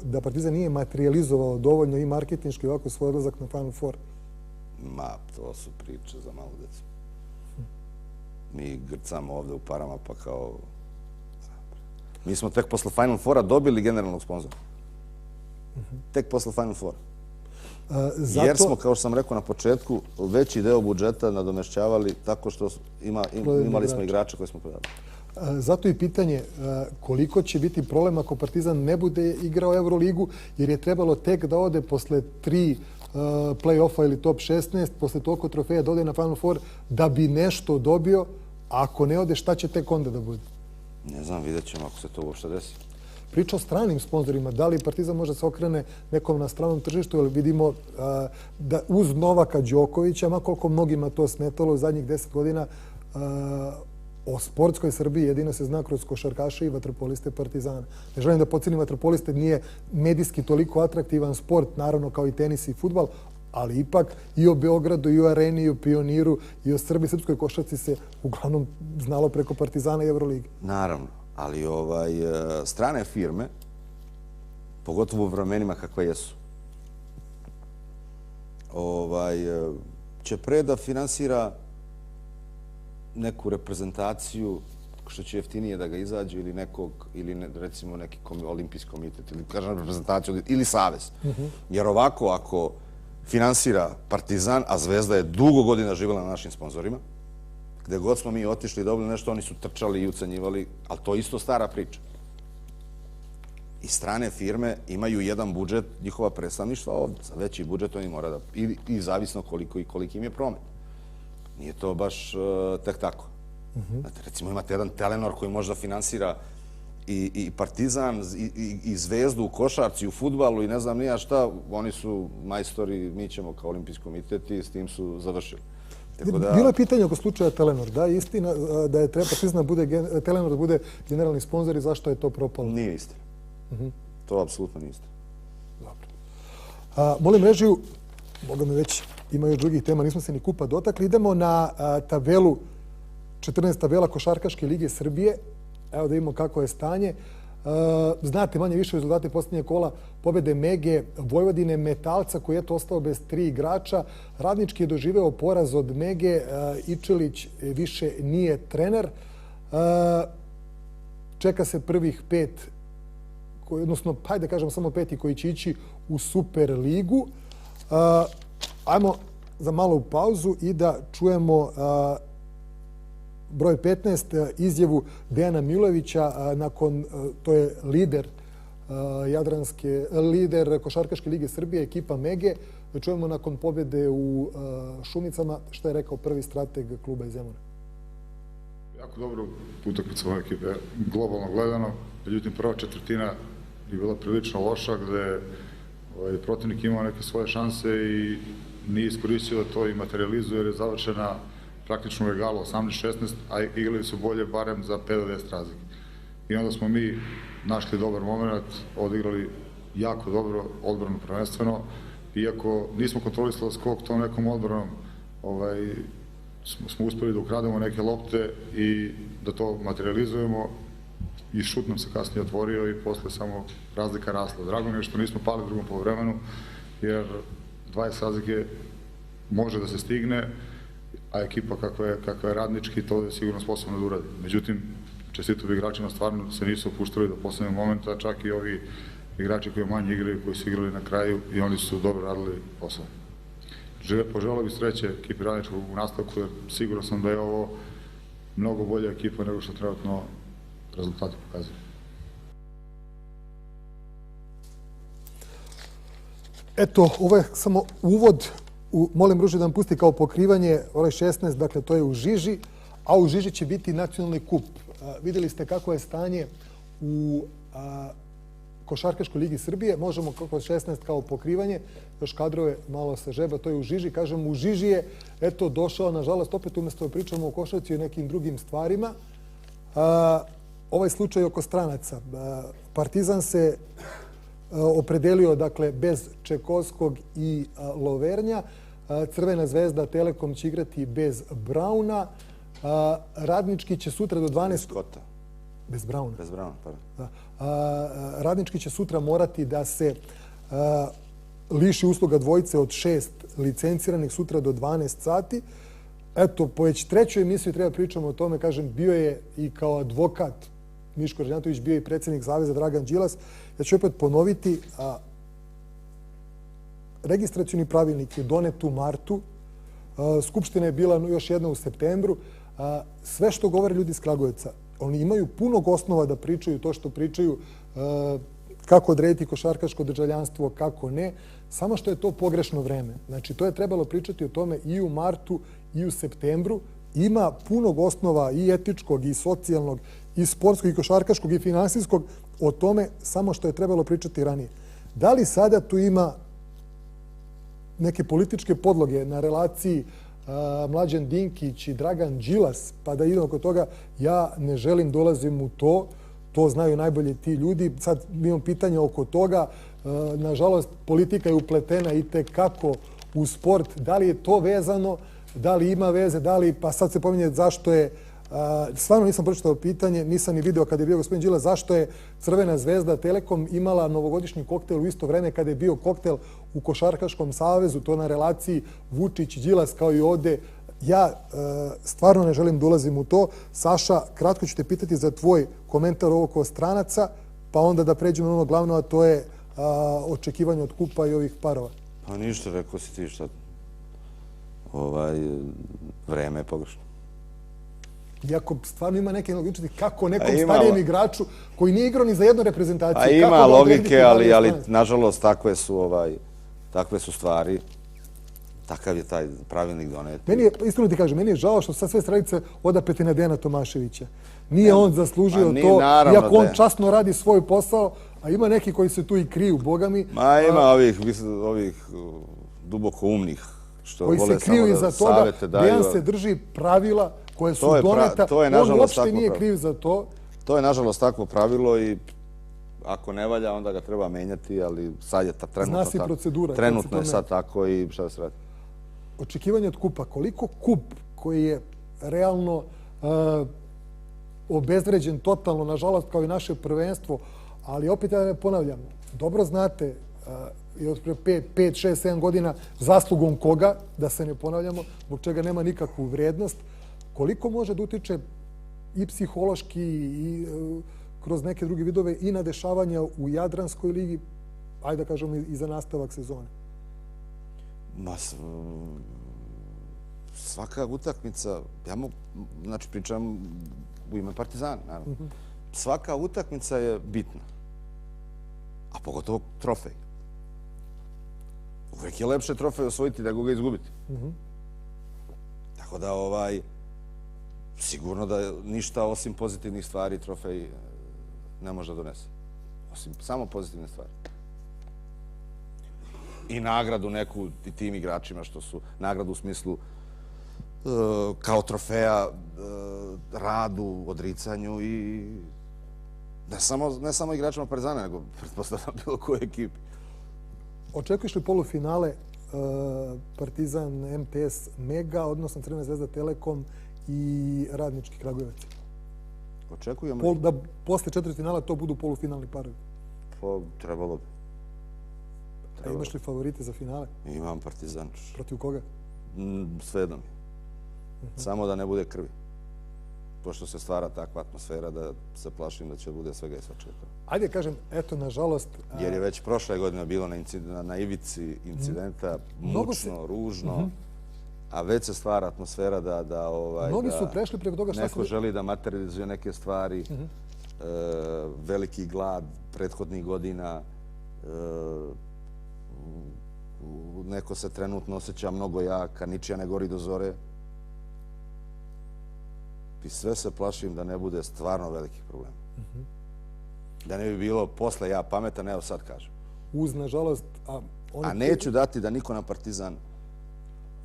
da Partizan nije materializovao dovoljno i marketinški ovako svoj odlazak na Final Four? Ma, to su priče za malu decu. Mi grcamo ovde u parama, pa kao... Mi smo tek posle Final Fora dobili generalnog sponzora. Tek posle Final Fora. Jer smo, kao što sam rekao na početku, veći deo budžeta nadomešćavali tako što imali smo igrača koje smo prodali. Zato i pitanje koliko će biti problem ako Partizan ne bude igrao Euroligu, jer je trebalo tek da ode posle 3 play-offa ili top 16, posle toliko trofeja da ode na Final Four da bi nešto dobio, a ako ne ode, šta će tek onda da bude? Ne znam, vidjet ćemo ako se to uopšte desi. Priča o stranim sponzorima, da li Partizan može se okrene nekom na stranom tržištu, jer vidimo da uz Novaka Đokovića, ma koliko mnogima to smetalo u zadnjih 10 godina, o sportskoj Srbiji jedino se zna kroz košarkaše i vaterpoliste Partizana. Ne želim da podcijenim vaterpoliste, nije medijski toliko atraktivan sport, naravno kao i tenis i fudbal, ali ipak i o Beogradu, i o Areni, i o Pioniru, i o Srbiji, srpskoj košarci se uglavnom znalo preko Partizana i Euroligi. Naravno, ali strane firme, pogotovo u vremenima kakve jesu, će pre da finansira neku reprezentaciju što će jeftinije da ga izađe ili recimo neki olimpijski komitet ili kažem reprezentaciju ili savez. Jer ovako ako finansira Partizan, a Zvezda je dugo godina živjela na našim sponzorima. Gde god smo mi otišli i dobili nešto, oni su trčali i ucenjivali, ali to je isto stara priča. I strane firme imaju jedan budžet, njihova predstavništva ovdje. Za veći budžet oni mora da... I zavisno koliki im je promet. Nije to baš tek tako. Recimo imate jedan Telenor koji može da finansira i Partizan, i Zvezdu u košarci, u fudbalu i ne znam nija šta. Oni su majstori, mi ćemo kao Olimpijski komitet i s tim su završili. Bilo je pitanje oko slučaja Telenor. Da je istina da je Partizan Telenor da bude generalni sponzor i zašto je to propalo? Nije istina. To apsolutno nije istina. Dobro. Molim režiju, Boga mi već ima još drugih tema, nismo se ni kupa dotakli. Idemo na tabelu, 14. tabela Košarkaške lige Srbije. Evo da vidimo kako je stanje. Znate manje više rezultate posljednje kola pobjede Mege, Vojvodine, Metalca koji je ostao bez 3 igrača. Radnički je doživeo poraz od Mege, Ičelić više nije trener. Čeka se prvih 5, odnosno, hajde da kažem samo 5 koji će ići u Super ligu. Ajmo za malu pauzu i da čujemo broj 15, izjavu Dejana Milojevića, to je lider Košarkaške lige Srbije, ekipa Mege. Da čujemo nakon pobjede u Šumicama što je rekao prvi strateg kluba iz Zemuna. Jako dobro utakmica ove ekipe, globalno gledano. Međutim, prva četvrtina je bila prilično loša, gde protivnik imao neke svoje šanse i nije iskoristio da to i materializuje, jer je završena praktično u egalu 18-16, a igrali su bolje barem za 5 do 10 razlike. I onda smo mi našli dobar moment, odigrali jako dobro odbranu prvenstveno, iako nismo kontrolisali skok tom nekom odbranom, smo uspeli da ukrademo neke lopte i da to materializujemo i šut nam se kasnije otvorio i posle samo razlika rasla. Drago mi je što nismo pali u drugom poluvremenu, jer 20 razlike može da se stigne, a ekipa kakva je Radnički to je sigurno sposobno da uradi. Međutim, čestitovi igračima stvarno se nisu opuštali do poslednjeg momenta, čak i ovi igrači koji manje igraju, koji su igrali na kraju i oni su dobro radili posao. Poželao bih sreće ekipi Radničkog u nastavku, jer sigurno sam da je ovo mnogo bolja ekipa nego što trenutno rezultati pokazuju. Eto, ovo je samo uvod. Molim Ruži da nam pusti kao pokrivanje ovaj 16, dakle to je u Žiži, a u Žiži će biti nacionalni kup. Vidjeli ste kako je stanje u Košarkaškoj ligi Srbije. Možemo kako 16 kao pokrivanje, još kadrove malo sa žeba, to je u Žiži. Kažem, u Žiži je eto došao, nažalost, opet umjesto da pričamo o košarci i o nekim drugim stvarima. Ovaj slučaj oko stranaca. Partizan se opredelio, dakle, bez Čekovskog i Lovernja. Crvena zvezda Telekom će igrati bez Brauna. Radnički će sutra do 12... Skota. Bez Brauna. Bez Brauna, pardon. Radnički će sutra morati da se liši usluga dvojice od 6 licenciranih sutra do 12 sati. Eto, po već trećoj emisiji treba pričamo o tome, kažem, bio je i kao advokat Miško Žnjatović, bio i predsjednik Saveza Dragan Đilas. Ja ću opet ponoviti, registracioni pravilnik je donet u martu, Skupština je bila još jedna u septembru. Sve što govore ljudi iz Kragujevca, oni imaju punog osnova da pričaju to što pričaju, kako odrediti košarkaško državljanstvo, kako ne, samo što je to pogrešno vreme. Znači, to je trebalo pričati o tome i u martu i u septembru. Ima punog osnova i etičkog, i socijalnog, i sportskog, i košarkaškog, i finansijskog o tome, samo što je trebalo pričati ranije. Da li sada tu ima neke političke podloge na relaciji Mlađan Dinkić i Dragan Đilas, pa da idemo oko toga, ja ne želim dolazim u to, to znaju najbolje ti ljudi. Sad imam pitanja oko toga. Nažalost, politika je upletena i tekako u sport. Da li je to vezano, da li ima veze, da li, pa sad se pominje zašto je, stvarno nisam pročitao pitanje, nisam ni video kada je bio gospodin Đilas, zašto je Crvena zvezda Telekom imala novogodišnji koktel u isto vreme kada je bio koktel u Košarkaškom savezu, to na relaciji Vučić-Đilas kao i ovde. Ja stvarno ne želim da ulazim u to. Saša, kratko ću te pitati za tvoj komentar ovo oko stranaca, pa onda da pređemo na ono glavno, a to je očekivanje od kupa i ovih parova. Pa ništa, rekao si ti šta. Vreme je pogrešno. Iako stvarno ima neke nelogičnosti kako nekom starijem igraču koji nije igrao ni za jednu reprezentaciju. A ima logike, ali nažalost takve su stvari. Takav je taj pravilnik donet. Meni je, iskreno ti kažem, meni je žao što sad sve strelice odapete na Dejana Tomaševića. Nije on zaslužio to, iako on časno radi svoj posao, a ima neki koji se tu i kriju, boga mi. Ma ima ovih duboko umnih što vole samo da savete daju. Koji se kriju iza toga, Dejan se drži pravila koje su doneta, on uopšte nije kriv za to. To je nažalost takvo pravilo i ako ne valja, onda ga treba menjati, ali sad je trenutno tako. Zna si procedura. Trenutno je sad tako i šta da se radi? Očekivanje od kupa. Koliko kup koji je realno obezvređen totalno, nažalost, kao i naše prvenstvo, ali opet ja ne ponavljam, dobro znate, i od pre 5, 6, 7 godina zaslugom koga, da se ne ponavljamo, zbog čega nema nikakvu vrednost, koliko može da utiče i psihološki i kroz neke druge vidove i na dešavanja u Jadranskoj ligi, ajde da kažemo i za nastavak sezone? Svaka utakmica, znači pričam u ime Partizana, naravno. Svaka utakmica je bitna, a pogotovo trofej. Uvijek je lepše trofej osvojiti nego ga izgubiti. Tako da sigurno da ništa osim pozitivnih stvari trofej ne može da donese. Osim samo pozitivne stvari. I nagradu neku i tim igračima što su nagradu u smislu kao trofeja radu, odricanju i ne samo igračima Partizana, nego pretpostavljam bilo koje ekipi. Očekuješ li polufinale Partizan, MTS, Mega, odnosno Crvena zvezda, Telekom i Radnički Kragujevac? Očekujem. Da posle četvrtfinala to budu polufinalni parovi? Trebalo bi. A imaš li favorite za finale? Imam Partizan. Protiv koga? Svejedno mi. Samo da ne bude krvi. Pošto se stvara takva atmosfera da se plašim da će bude svega i svačega. Ajde kažem, eto, nažalost... Jer je već prošle godine bilo na ivici incidenta, mučno, ružno, a već se stvara atmosfera da mnogi su prešli preko toga neko želi da materializuje neke stvari, veliki glad prethodnih godina, neko se trenutno osjeća mnogo jaka, ničija ne gori do zore. I sve se plašim da ne bude stvarno velikih problema. Da ne bi bilo posle ja pametan, evo sad kažem. Uz, nažalost... A neću dati da niko na Partizan...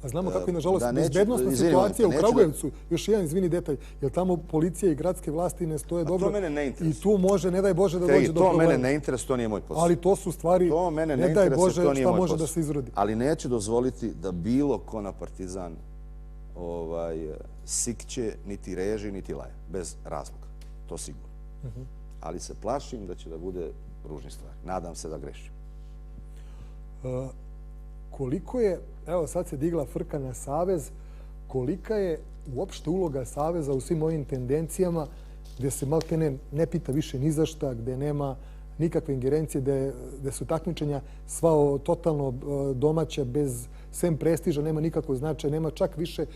A znamo kako je, nažalost, bezbednostna situacija u Kragujevcu. Još jedan, izvini, detalj. Jer tamo policija i gradske vlasti ne stoje dobro. To mene ne interesuje. I tu može, ne daj Bože, da dođe do problema. To mene ne interesuje, to nije moj posao. Ali to su stvari, ne daj Bože, šta može da se izrodi. Ali neću dozvoliti da bilo ko na Partizan sikće, niti reži, niti laje. Bez razloga. To sigurno. Ali se plašim da će da bude ružnih stvari. Nadam se da grešim. Koliko je, evo sad se digla frka na Savez, kolika je uopšte uloga Saveza u svim ovim tendencijama gde se maltene ne pita više ni za šta, gde nema nikakve ingerencije, gde su takmičenja sva totalno domaća, bez sem prestiža, nema nikakvog značaja, nema čak više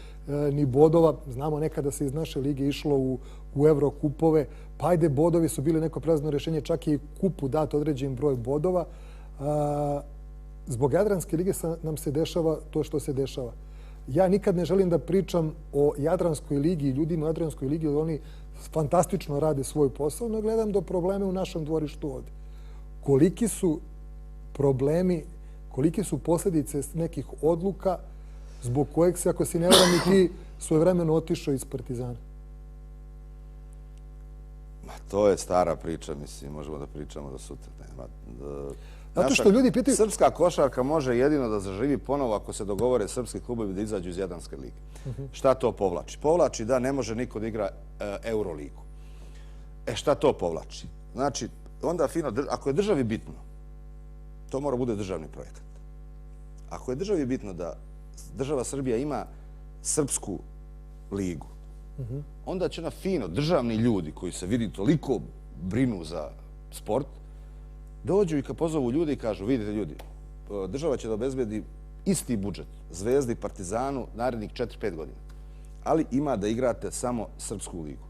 ni bodova. Znamo nekada se iz naše lige išlo u Evrokupove, pa ajde, bodovi su bili neko prelazno rešenje, čak i kupu dati određen broj bodova. Zbog Jadranske lige nam se dešava to što se dešava. Ja nikad ne želim da pričam o Jadranskoj ligi i ljudima u Jadranskoj ligi, jer oni fantastično rade svoj posao, no gledam do probleme u našem dvorištu ovde. Koliki su problemi, kolike su posljedice nekih odluka zbog kojeg se, ako si ne varam, i ti svojevremeno otišao iz Partizana? To je stara priča, mislim, možemo da pričamo do sutra. Zato što ljudi pitaju... Srpska košarka može jedino da zaživi ponovo ako se dogovore srpski klubovi da izađu iz Jadranske lige. Šta to povlači? Povlači da ne može niko da igra Euroligu. Šta to povlači? Znači, onda fino, ako je državi bitno, to mora bude državni projekat. Ako je državi bitno da država Srbija ima srpsku ligu, onda će na fino državni ljudi koji se vidi toliko brinu za sport, dođu i kad pozovu ljudi i kažu, vidite ljudi, država će da obezbedi isti budžet Zvezdi i Partizanu narednih 4-5 godina. Ali ima da igrate samo Srpsku ligu.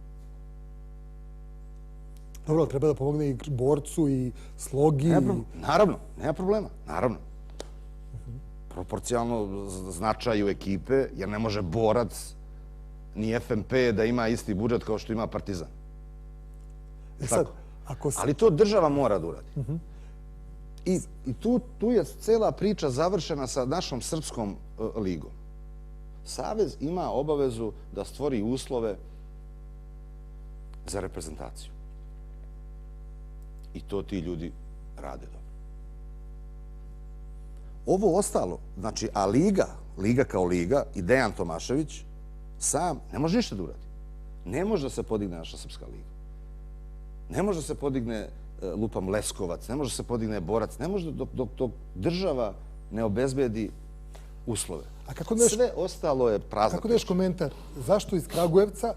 Dobro, treba da pomogne i Borcu i Slogi. Naravno, nema problema, naravno. Proporcionalno značaju ekipe, jer ne može Borac ni FNP da ima isti budžet kao što ima Partizan. Ali to država mora da uradi. I tu je cela priča završena sa našom Srpskom ligom. Savez ima obavezu da stvori uslove za reprezentaciju. I to ti ljudi rade dobro. Ovo ostalo, znači, a liga kao liga i Dejan Tomašević sam ne može ništa da uradi. Ne može da se podigne naša Srpska liga. Ne može da se podigne lupam Leskovac, ne može da se podigne Borac, ne može dok država ne obezbedi uslove. Sve ostalo je prazna priča. Kako daš komentar? Zašto iz Kragujevca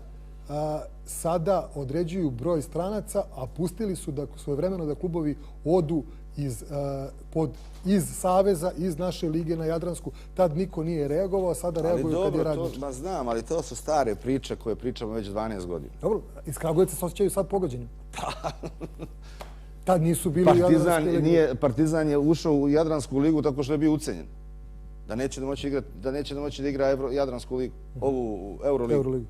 sada određuju broj stranaca, a pustili su da svojevremeno da klubovi odu iz Saveza, iz naše lige na Jadransku? Tad niko nije reagovao, a sada reaguju kad je Radnički. Ma znam, ali to su stare priče koje pričamo već 12 godina. Dobro, iz Kragujevca se osjećaju sad pogođeni. Tad nisu bili u Jadranskoj ligi. Partizan je ušao u Jadransku ligu tako što je bio ucenjen. Da neće da moći da igra Jadransku ligu, ovu Euroligu.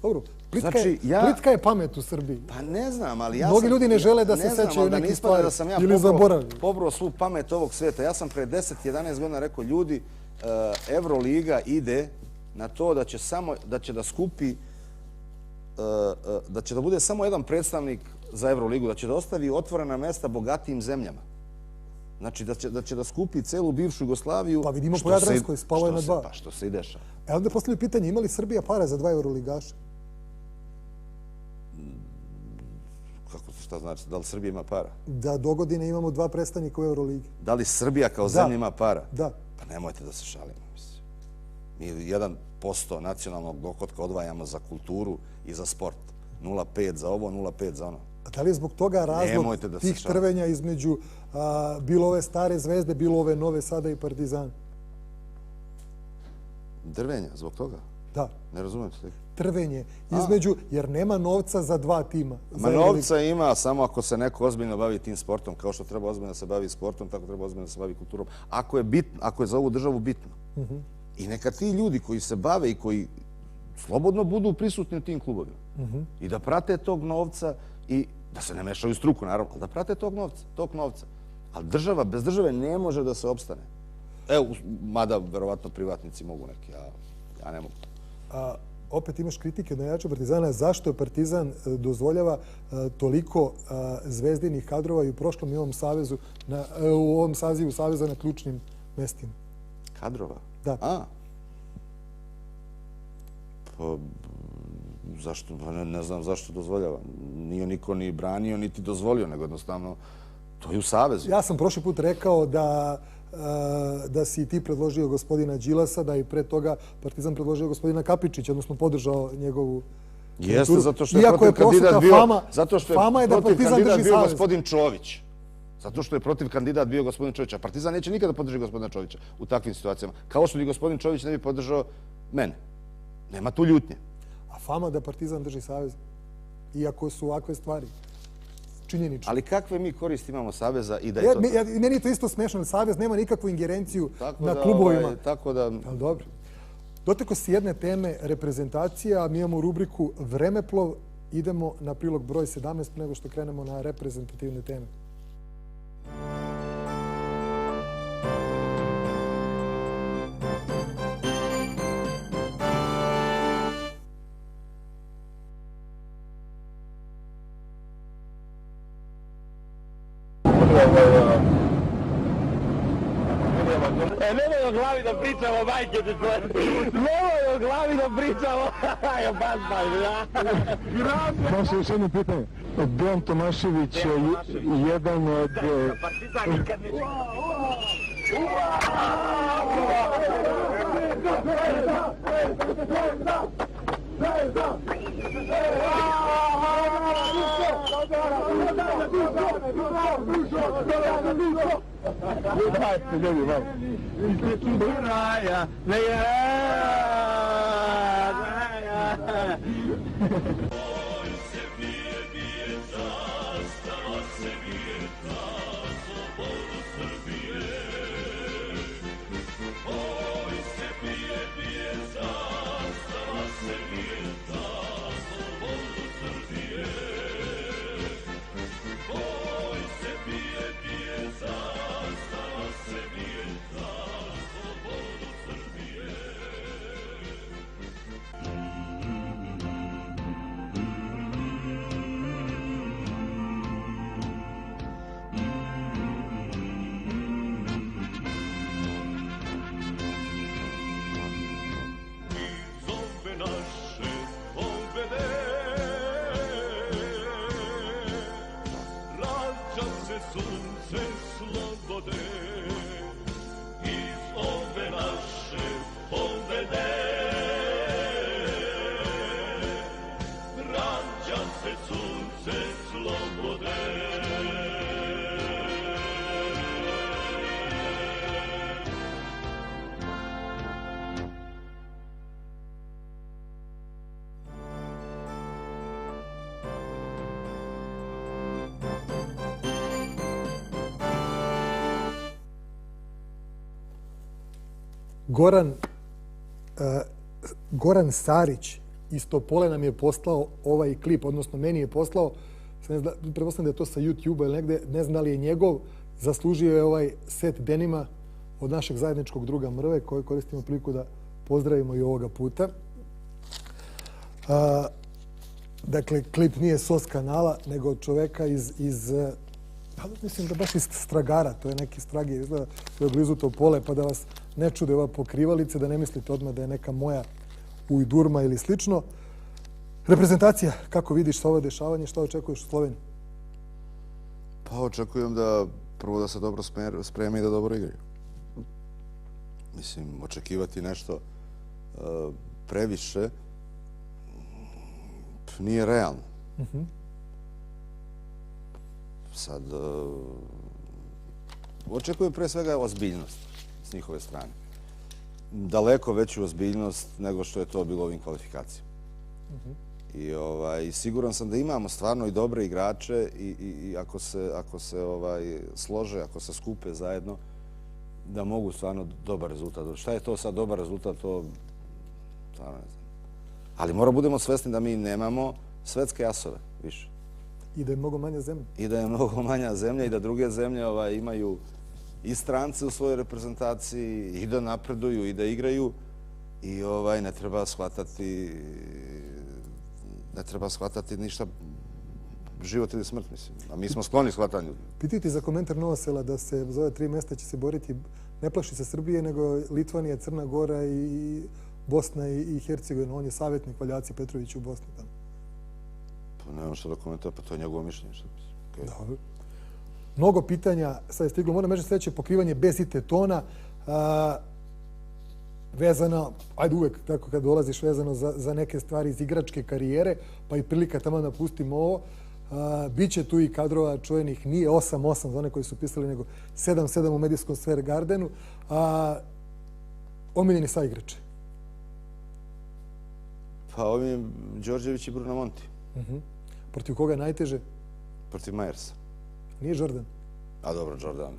Dobro, plitka je pamet u Srbiji. Pa ne znam, ali ja sam... Mnogi ljudi ne žele da se sećaju nekih stvari ili zaboravljaju. Pobrao svu pamet ovog sveta. Ja sam pre 10-11 godina rekao, ljudi, Euroliga ide na to da će da skupi, da će da bude samo jedan predstavnik za Euroligu, da će da ostavi otvorena mesta bogatijim zemljama. Znači, da će da skupi celu bivšu Jugoslaviju... Pa vidimo po Jadranskoj, spalo je na 2. Pa što se i dešava. Onda postavljaju pitanje, ima li Srbija para za 2 Euroligaša? Šta znači? Da li Srbija ima para? Da do godine imamo 2 predstavnika u Euroligi. Da li Srbija kao zemlja ima para? Da. Pa nemojte da se šalimo. Mi 1% nacionalnog dohotka odvajamo za kulturu i za sport. 0,5 za ovo, 0,5 za ono. A da li je zbog toga razlog tih trvenja između bilo ove stare Zvezde, bilo ove nove sada i Partizan? Drvenja, zbog toga? Da. Ne razumijem se. Trvenje između, jer nema novca za 2 tima. Ma novca ima samo ako se neko ozbiljno bavi tim sportom. Kao što treba ozbiljno da se bavi sportom, tako treba ozbiljno da se bavi kulturom. Ako je za ovu državu bitno. I neka ti ljudi koji se bave i koji slobodno budu prisutni u tim klubovima. I da prate tog novca i da se ne mešaju struku, naravno, ali da prate tog novca. Ali država, bez države ne može da se opstane. Evo, mada verovatno privatnici mogu neki, ja ne mogu. Opet imaš kritike na jača Partizana. Zašto je Partizan dozvoljava toliko zvezdinih kadrova i u prošlom i u ovom sazivu Saveza na ključnim mestima? Kadrova? Da. Pa, zašto? Ne znam zašto dozvoljava. Nije niko ni branio, niti dozvolio, nego jednostavno to je u Savezu. Ja sam prošli put rekao da si i ti predložio gospodina Đilasa, da i pre toga Partizan predložio gospodina Kapičića, odnosno podržao njegovu... Jeste, zato što je protiv kandidat bio gospodin Čović. Zato što je protiv kandidat bio gospodin Čović. A Partizan neće nikada podržati gospodina Čovića u takvim situacijama. Kao što ni gospodin Čović ne bi podržao mene. Nema tu ljutnje. A fama da Partizan drži Savez, iako su ovakve stvari činjenične. Ali kakve mi koristi imamo Saveza i da je to... Meni je to isto smešno. Savez nema nikakvu ingerenciju na klubovima. Tako da... Dobro. Doteko si jedne teme reprezentacija, a mi imamo rubriku Vremeplov. Idemo na prilog broj 17 nego što krenemo na reprezentativne teme. Nemoj o glavi da pričamo, majke te tvoje. Nemoj o glavi da pričamo. Može još jedno pitanje. Dejan Tomašević je jedan od... Dajte, ljudi, malo. Goran Sarić iz Topole nam je poslao ovaj klip, odnosno meni je poslao, pretpostavljam da je to sa YouTube-a ili negde, ne znam da li je njegov, zaslužio je ovaj set denima od našeg zajedničkog druga Mrve, koji koristimo priliku da pozdravimo i ovoga puta. Dakle, klip nije SOS kanala, nego od čoveka mislim da baš iz Stragara, to je neki Stragir, izgleda to je blizu Topole, pa da vas ne čude ova pokrivalice, da ne mislite odmah da je neka moja ujdurma ili slično. Reprezentacija, kako vidiš sa ovo dešavanje, šta očekuješ u Sloveniji? Pa očekujem da prvo da se dobro spreme i da dobro igraju. Mislim, očekivati nešto previše nije realno. Sad, očekujem pre svega ozbiljnost s njihove strane. Daleko veću ozbiljnost nego što je to bilo u ovim kvalifikacijama. I siguran sam da imamo stvarno i dobre igrače i ako se slože, ako se skupe zajedno, da mogu stvarno dobar rezultat. Šta je to sad dobar rezultat, to stvarno ne znam. Ali moramo budemo svesni da mi nemamo svetske asove više. I da je mnogo manja zemlja. I da je mnogo manja zemlja i da druge zemlje imaju i strance u svojoj reprezentaciji i da napreduju i da igraju i ne treba shvatati ništa život ili smrt, mislim. A mi smo skloni shvatanju. Pitajte za komentar Novosela da se za ove 3 mjesta će se boriti, ne plaši se Srbije, nego Litvanija, Crna Gora i Bosna i Hercegovina. On je savjetnik Valjaci Petrović u Bosni. Pa nemam što da komentar, pa to je njegovo mišljenje. Dobro. Mnogo pitanja sad je stiglo. Moram reći sljedeće pokrivanje bez i tetona. Vezano, ajde uvek tako kad dolaziš vezano za neke stvari iz igračke karijere, pa i prilika tamo da pustimo ovo. Biće tu i kadrova čuvenih, nije 8-8 za one koji su pisali, nego 7-7 u medijskom Sver Gardenu. Omiljeni sa igrače? Pa omiljeni Đorđević i Bruno Monti. Protiv koga je najteže? Protiv Majersa. Nije Jordan? A dobro, Jordan.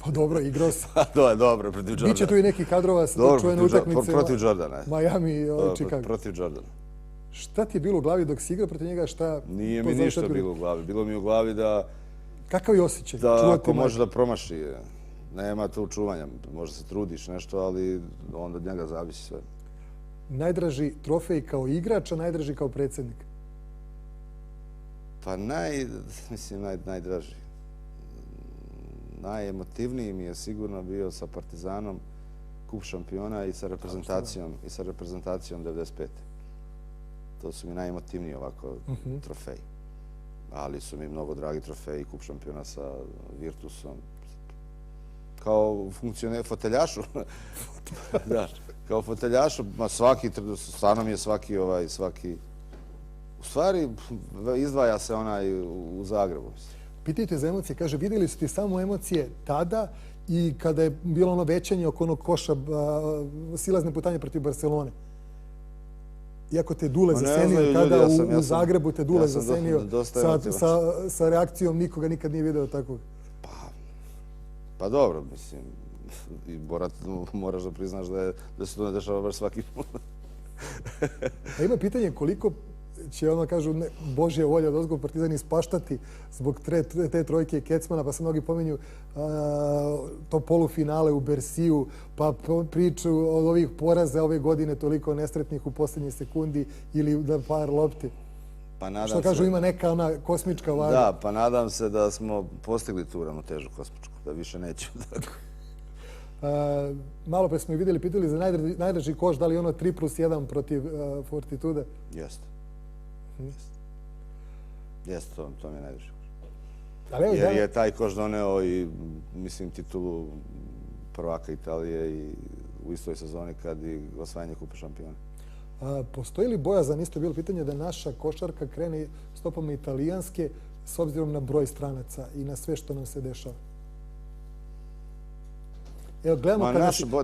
Pa dobro, igrao se. To je dobro, protiv Jordana. Biće tu i neki kadrova sa tog čuvene utakmice. Protiv Jordana. Miami i Chicago. Protiv Jordana. Šta ti je bilo u glavi dok si igrao protiv njega? Nije mi ništa bilo u glavi. Bilo mi u glavi da... Kakav je osjećaj? Da ako može da promaši, nema tu čuvanja. Možda se trudiš nešto, ali onda od njega zavisi sve. Najdraži trofej kao igrač, a najdraži kao predsjednik? Pa najdraži. Najemotivniji mi je sigurno bio sa Partizanom, kup šampiona i sa reprezentacijom 95. To su mi najemotivniji ovako trofeji. Ali su mi mnogo dragi trofeji, kup šampiona sa Virtusom. Kao foteljašu. Da, kao foteljašu, stvarno mi je svaki u stvari, izdvaja se onaj u Zagrebu. Pitajte za emocije. Kaže, vidjeli su ti samo emocije tada i kada je bilo ono većanje oko onog koša, silazne putanje protiv Barcelone. Iako te Dule zasenio tada u Zagrebu, te Dule zasenio sa reakcijom nikoga nikad nije video takvog. Pa dobro, mislim, i moraš da priznaš da se to ne dešava baš svaki put. A ima pitanje koliko će, ono kažu, Božja volja od ozgo Partizan ispaštati zbog te trojke Kecmana, pa se mnogi pominju to polufinale u Bersiju, pa priču od ovih poraza ove godine toliko nesretnih u posljednjoj sekundi ili da par lopti. Što kažu, ima neka ona kosmička vaga. Da, pa nadam se da smo postigli tu ravnotežu kosmičku, da više neću tako. Malo pre smo i vidjeli, pitali za najdraži koš, da li ono 3+1 protiv Fortitude? Jeste. Jeste, to mi je najdraži koš. Jer je taj koš doneo i, mislim, titulu prvaka Italije i u istoj sezoni kad i osvajanje Kupe šampiona. Postoji li bojazan, isto je bilo pitanje, da naša košarka krene stopama italijanske s obzirom na broj stranaca i na sve što nam se dešava? Evo, gledamo,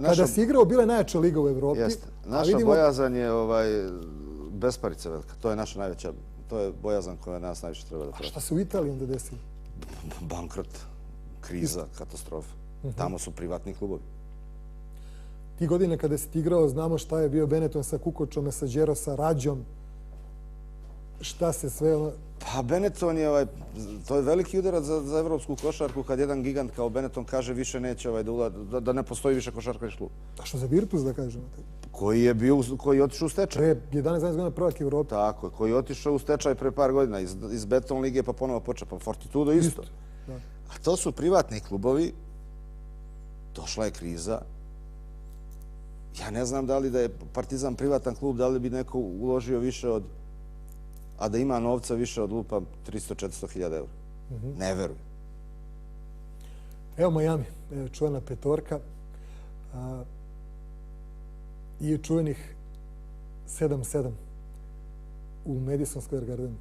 kada si igrao, bila je najjača liga u Evropi. Jeste. Naša bojazan je besparica velika. To je naša najveća, to je bojazan koja nas najviše treba da treba. A šta se u Italiji onda desilo? Bankrot, kriza, katastrofa. Tamo su privatni klubovi. Ti godine kada si igrao, znamo šta je bio Benetton sa Kukočom, sa Đero, sa Rađom. Šta se sve... Pa Benetton je, to je veliki udarac za evropsku košarku kad jedan gigant kao Benetton kaže više neće da ne postoji više košarkaški klub. A što za Virtus da kažemo? Koji je otišao u stečaj. Pre 11 godina prvak Evrope. Tako, koji je otišao u stečaj pre par godina iz Beton lige pa ponovo počeo. Pa Fortitudo isto. A to su privatni klubovi. Došla je kriza. Ja ne znam da li da je Partizan privatan klub, da li bi neko uložio više od, a da ima novca više od lupa 300-400 hiljada eura. Ne verujem. Evo Miami, čuvena petorka i čuvenih 7-7 u Madison Square Gardenu.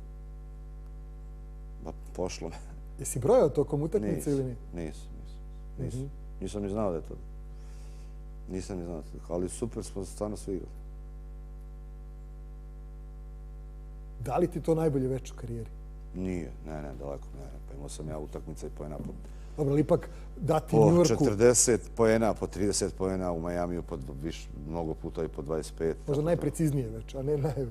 Ba, pošlo me. Jesi brojao tokom utakmice ili nije? Nisam. Nisam ni znao da je to. Nisam ni znao, ali super smo stvarno svi igrali. Da li ti to najbolje več u karijeri? Nije, ne, daleko. Pa imao sam ja utakmice i poena po... Dobro, ali ipak dati New Yorku... Po 40 poena, po 30 poena u Majamiju, mnogo puta i po 25. Možda najpreciznije već, a ne naj...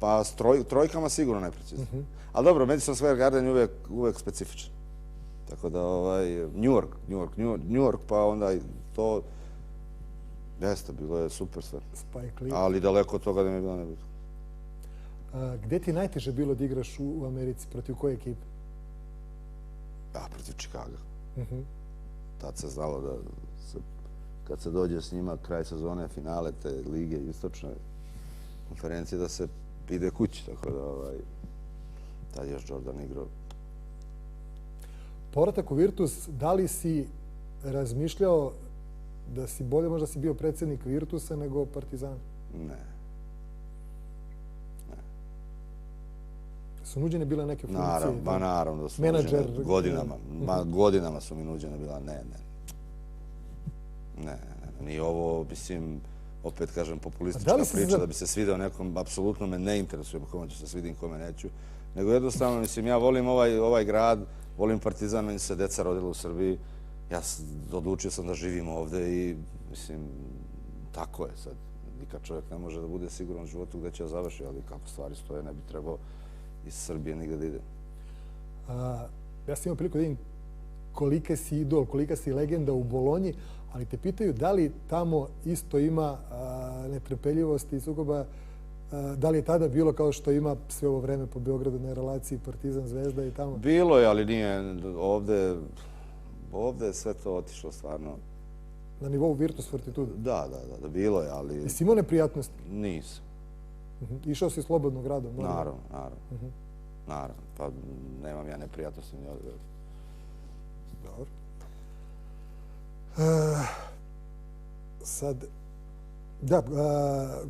Pa s trojkama sigurno najpreciznije. Ali dobro, Madison Square Garden je uvek specifičan. Tako da, New York, pa onda to... Jeste, bilo je super sve. Ali daleko od toga da mi je bilo nebitno. Gde ti najteže bilo da igraš u Americi? Protiv koje ekipe? Ja, protiv Chicaga. Tad se znalo da kad se dođe s njima kraj sezone, finale te lige istočne konferencije, da se ide kući. Tako da tad još Jordan igrao. Povratak u Virtus, da li si razmišljao da si bolje možda si bio predsjednik Virtusa nego Partizana? Ne. Su nuđene bile neke funkcije? Naravno da su nuđene godinama. Godinama su mi nuđene bila. Ne. Nije ovo, mislim, opet kažem, populistička priča da bi se svideo nekom. Apsolutno me ne interesuje kome ću se svidim, kome neću. Nego jednostavno, mislim, ja volim ovaj grad, volim Partizan, meni se deca rodila u Srbiji. Ja odlučio sam da živim ovde i, mislim, tako je sad. Nikad čovjek ne može da bude siguran u životu gde će da završi, ali kako stvari stoje, ne bi trebao iz Srbije nigde da ide. Ja sam imao priliku da vidim kolika si idol, kolika si legenda u Bolonji, ali te pitaju da li tamo isto ima netrpeljivosti i sukoba, da li je tada bilo kao što ima sve ovo vreme po Beogradu na relaciji Partizan-Zvezda i tamo? Bilo je, ali nije ovde je sve to otišlo stvarno. Na nivou Virtus Fortitude? Da, bilo je, ali... Jesi imao neprijatnosti? Nisam. Išao si slobodno gradom? Naravno. Pa nemam ja neprijatnosti ni ovdje. Dobro. Sad, da,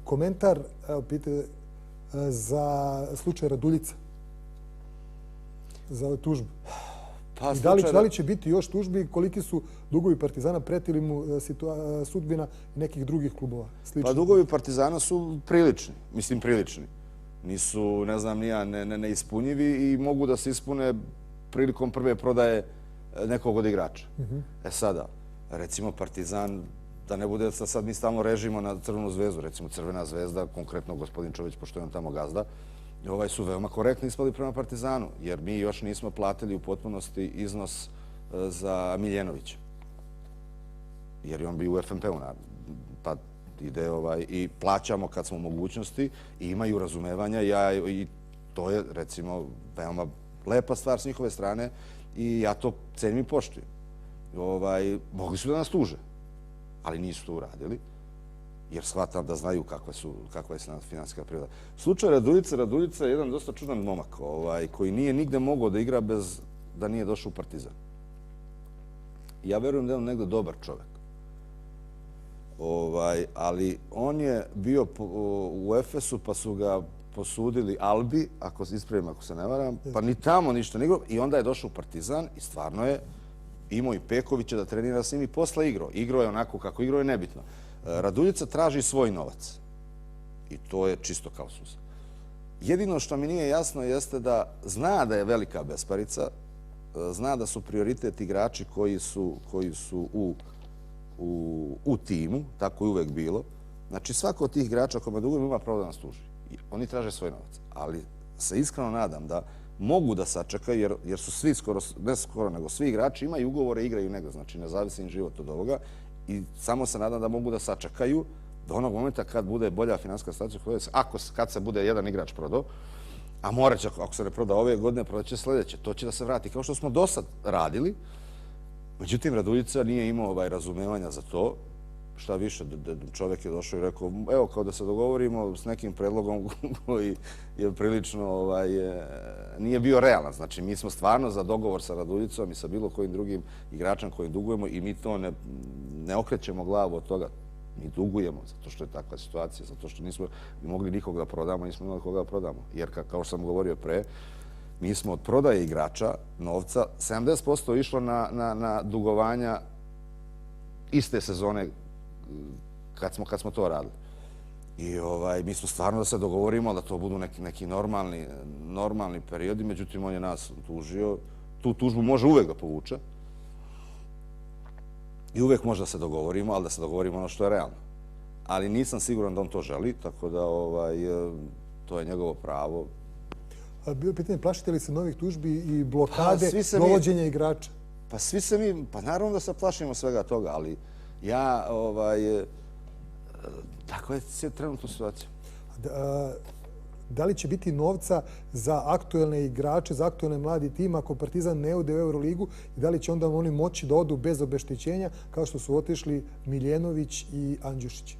komentar, evo, pitanje za slučaj Raduljica, za ovu tužbu. I da li će biti još tužbi, koliki su dugovi Partizana, pretili mu sudbina nekih drugih klubova? Pa dugovi Partizana su prilični, mislim prilični. Nisu, ne znam, neispunjivi i mogu da se ispune prilikom prve prodaje nekog od igrača. Sada, recimo Partizan, da ne bude da sad mi stalno režimo na Crvenu zvezdu, recimo Crvena zvezda, konkretno gospodin Čović, pošto je on tamo gazda, su veoma korektni ispali prema Partizanu, jer mi još nismo platili u potpunosti iznos za Miljenovića. Jer je on bio u FNP-u, pa ide i plaćamo kad smo u mogućnosti i imaju razumevanja i to je, recimo, veoma lepa stvar s njihove strane i ja to cenim i poštujem. Mogli su da nas tuže, ali nisu to uradili, jer shvatam da znaju kakva je finansijska priroda. Slučaj Raduljica je jedan dosta čudan momak koji nije nigde mogao da igra bez da nije došao u Partizan. Ja verujem da je on negde dobar čovek. Ali on je bio u Efesu pa su ga posudili Albi, ako se ispravim, ako se ne varam, pa ni tamo ništa ne igrao i onda je došao u Partizan i stvarno je imao i Pekovića da trenira s njim i posle igrao. Igrao je onako kako igrao je nebitno. Raduljica traži svoj novac i to je čisto kao suza. Jedino što mi nije jasno jeste da zna da je velika besparica, zna da su prioritet igrači koji su u timu, tako je uvek bilo. Znači svako od tih igrača kome dugujem ima pravo da nas tuži. Oni traže svoj novac, ali se iskreno nadam da mogu da sačekaju, jer su svi ne skoro, nego svi igrači imaju ugovore i igraju negdje, znači ne zavisi im život od ovoga i samo se nadam da mogu da sačekaju do onog momenta kad bude bolja finansijska situacija, kad se bude jedan igrač prodao, a morat će, ako se ne proda ove godine, prodat će sljedeće. To će da se vrati kao što smo do sad radili. Međutim, Raduljica nije imao razumevanja za to. Šta više, čovjek je došao i rekao, evo, kao da se dogovorimo s nekim predlogom koji je prilično, nije bio realan. Znači, mi smo stvarno za dogovor sa Raduljicom i sa bilo kojim drugim igračem kojim dugujemo i mi to ne okrećemo glavu od toga. Mi dugujemo, zato što je takva situacija, zato što nismo mogli nikog da prodamo, nismo imali koga da prodamo. Jer, kao što sam govorio pre, mi smo od prodaje igrača novca 70% išlo na dugovanja iste sezone kad smo to radili. I mi smo stvarno da se dogovorimo da to budu neki normalni periodi, međutim on je nas tužio. Tu tužbu može uvek da povuče i uvek može da se dogovorimo, ali da se dogovorimo ono što je realno. Ali nisam siguran da on to želi, tako da to je njegovo pravo. Bilo je pitanje, plašite li se novih tužbi i blokade dovođenja igrača? Pa svi se mi, pa naravno da se plašimo svega toga, ali ja, takva je trenutna situacija. Da li će biti novca za aktuelne igrače, za aktuelne mladi tim ako Partizan ne ode u Euroligu i da li će onda oni moći da odu bez obeštećenja kao što su otišli Miljenović i Andjušić?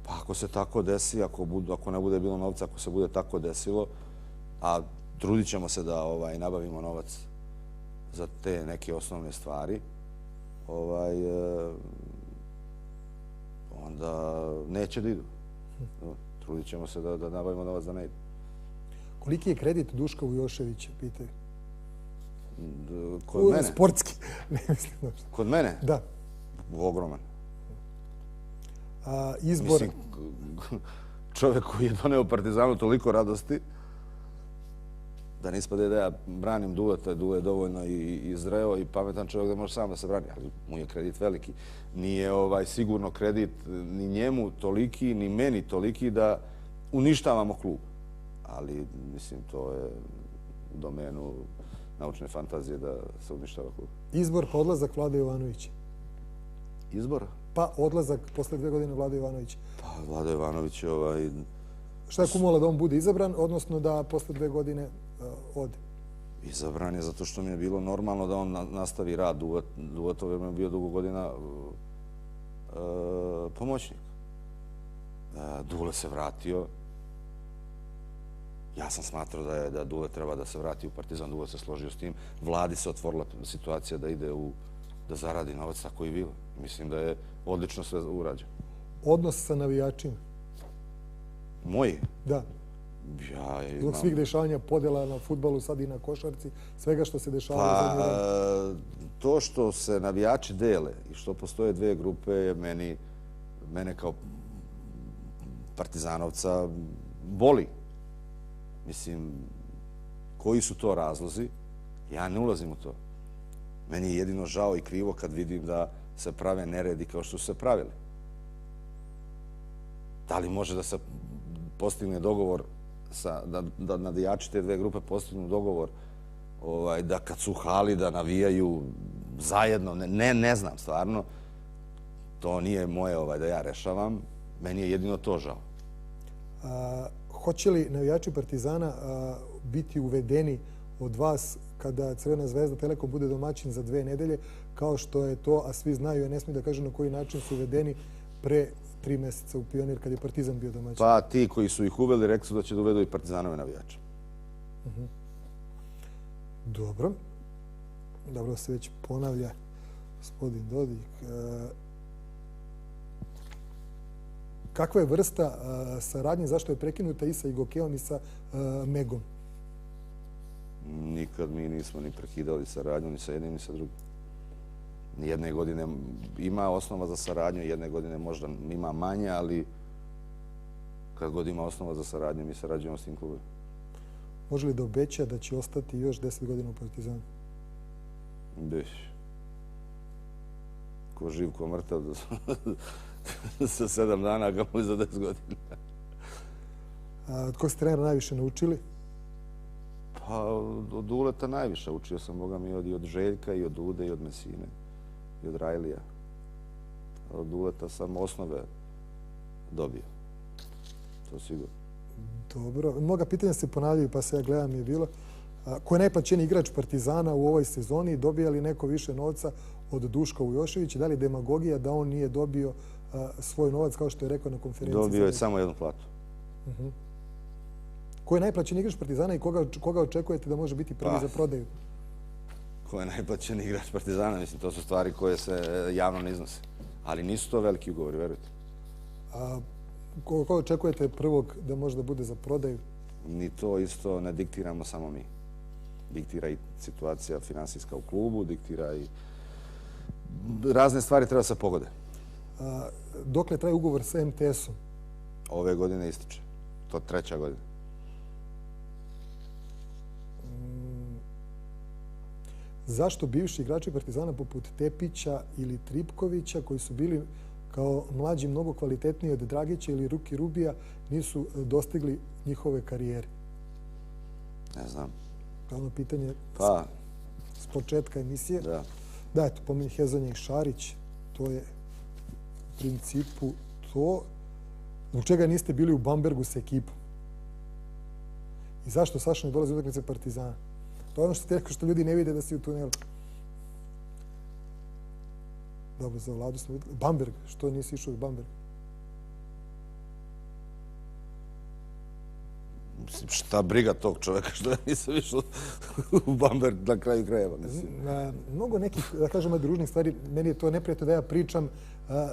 Pa ako se tako desi, ako ne bude bilo novca, ako se bude tako desilo, a trudit ćemo se da nabavimo novac za te neke osnovne stvari, onda neće da idu. Trudit ćemo se da nabavimo novac da ne idu. Koliki je kredit Duška Vujoševića, pitaju? Kod mene? Sportski. Kod mene? Da. Ogroman. Izbor? Mislim, čovjek koji je doneo Partizanu toliko radosti, da ne ispade da ja branim Duleta, Dule je dovoljno i zreo i pametan čovjek da može sam da se brani, ali mu je kredit veliki. Nije sigurno kredit ni njemu toliki, ni meni toliki da uništavamo klub. Ali, mislim, to je u domenu naučne fantazije da se uništava klub. Izbor pa odlazak Vlade Jovanovića? Izbor? Pa odlazak posle 2 godine Vlade Jovanovića. Pa Vlada Jovanović je Šta je kumula da on bude izabran, odnosno da posle 2 godine ode? Izabran je zato što mi je bilo normalno da on nastavi rad. Duvetov je bio dugo godina pomoćnik. Dule se vratio. Ja sam smatrao da Dule treba da se vrati u Partizan. Dule se složio s tim. Vladi se otvorila situacija da ide da zaradi novac, tako i bilo. Mislim da je odlično sve urađeno. Odnos sa navijačima? Moji? Da. Zbog svih dešavanja, podjela na fudbalu, sad i na košarci, svega što se dešava u zadnje vreme. To što se navijači dele i što postoje dve grupe je mene kao partizanovca boli. Mislim, koji su to razlozi? Ja ne ulazim u to. Meni je jedino žao i krivo kad vidim da se prave neredi kao što su se pravili. Da li može da se postigne dogovor da navijači te dve grupe postignu dogovor da kad su u hali da navijaju zajedno? Ne znam, stvarno. To nije moje da ja rešavam. Meni je jedino to žao. Hoće li navijači Partizana biti uvedeni od vas kada Crvena zvezda Telekom bude domaćin za 2 nedelje, kao što je to, a svi znaju, ja ne smijem da kažem na koji način su uvedeni pre 3 meseca u Pionir kad je Partizan bio domaćin? Pa ti koji su ih uveli rekli su da će da uvedu i Partizanove navijače. Dobro. Dobro se već ponavlja gospodin Dodik. Kakva je vrsta saradnje, zašto je prekinuta i sa Igokeom i sa Megom? Nikad mi nismo ni prekidali saradnju ni sa jednim ni sa drugim. Jedne godine ima osnova za saradnju, jedne godine možda ima manje, ali kad god ima osnova za saradnju, mi sarađujemo s tim klubom. Može li da obeća da će ostati još 10 godina u Partizanu? Beš. Ko živ, ko mrtav, sa 7 dana, ga mu za 10 godina. Od kog ste trenera najviše naučili? Pa od Uleta najviše. Učio sam, Boga mi, i od Željka, i od Ude, i od Mesine, i od Rajlija. Od Uleta sam osnove dobio. To sigurno. Dobro. Mnoga pitanja se ponavljaju, pa se ja gledam je bilo. Ko je najplaćeniji igrač Partizana u ovoj sezoni? Dobija li neko više novca od Duška Ujoševića? Da li je demagogija da on nije dobio svoj novac, kao što je rekao na konferenciji? Dobio je samo jednu platu. Ko je najplaćeniji igrač Partizana i koga očekujete da može biti prvi za prodaju? Ko je najplaćeniji igrač Partizana? Mislim, to su stvari koje se javno ne iznose. Ali nisu to veliki ugovori, verujte. Koga očekujete prvog da može da bude za prodaju? Ni to isto ne diktiramo samo mi. Diktira i situacija finansijska u klubu, diktira i razne stvari treba se pogode. Dokle traje ugovor sa MTS-om? Ove godine ističe. To je 3. godina. Zašto bivši igrači Partizana poput Tepića ili Tripkovića, koji su bili kao mlađi mnogo kvalitetniji od Dragića ili Ruki Rubija, nisu dostigli njihove karijere? Ne znam. Glavno pitanje s početka emisije. Da, eto, pominje Hezonja i Šarić. To je u principu to. Zbog čega niste bili u Bambergu s ekipom? I zašto Saša ne dolazi u utakmice Partizana? To je ono što ti rekao, što ljudi ne vide da si u tunelu. Dobro, za Vladu smo videli. Bamberg, što nisi išao u Bamberg? Šta briga tog čoveka što ja nisam išao u Bamberg na kraju krajeva. Mnogo nekih, da kažemo, družnih stvari. Meni je to neprijatno da ja pričam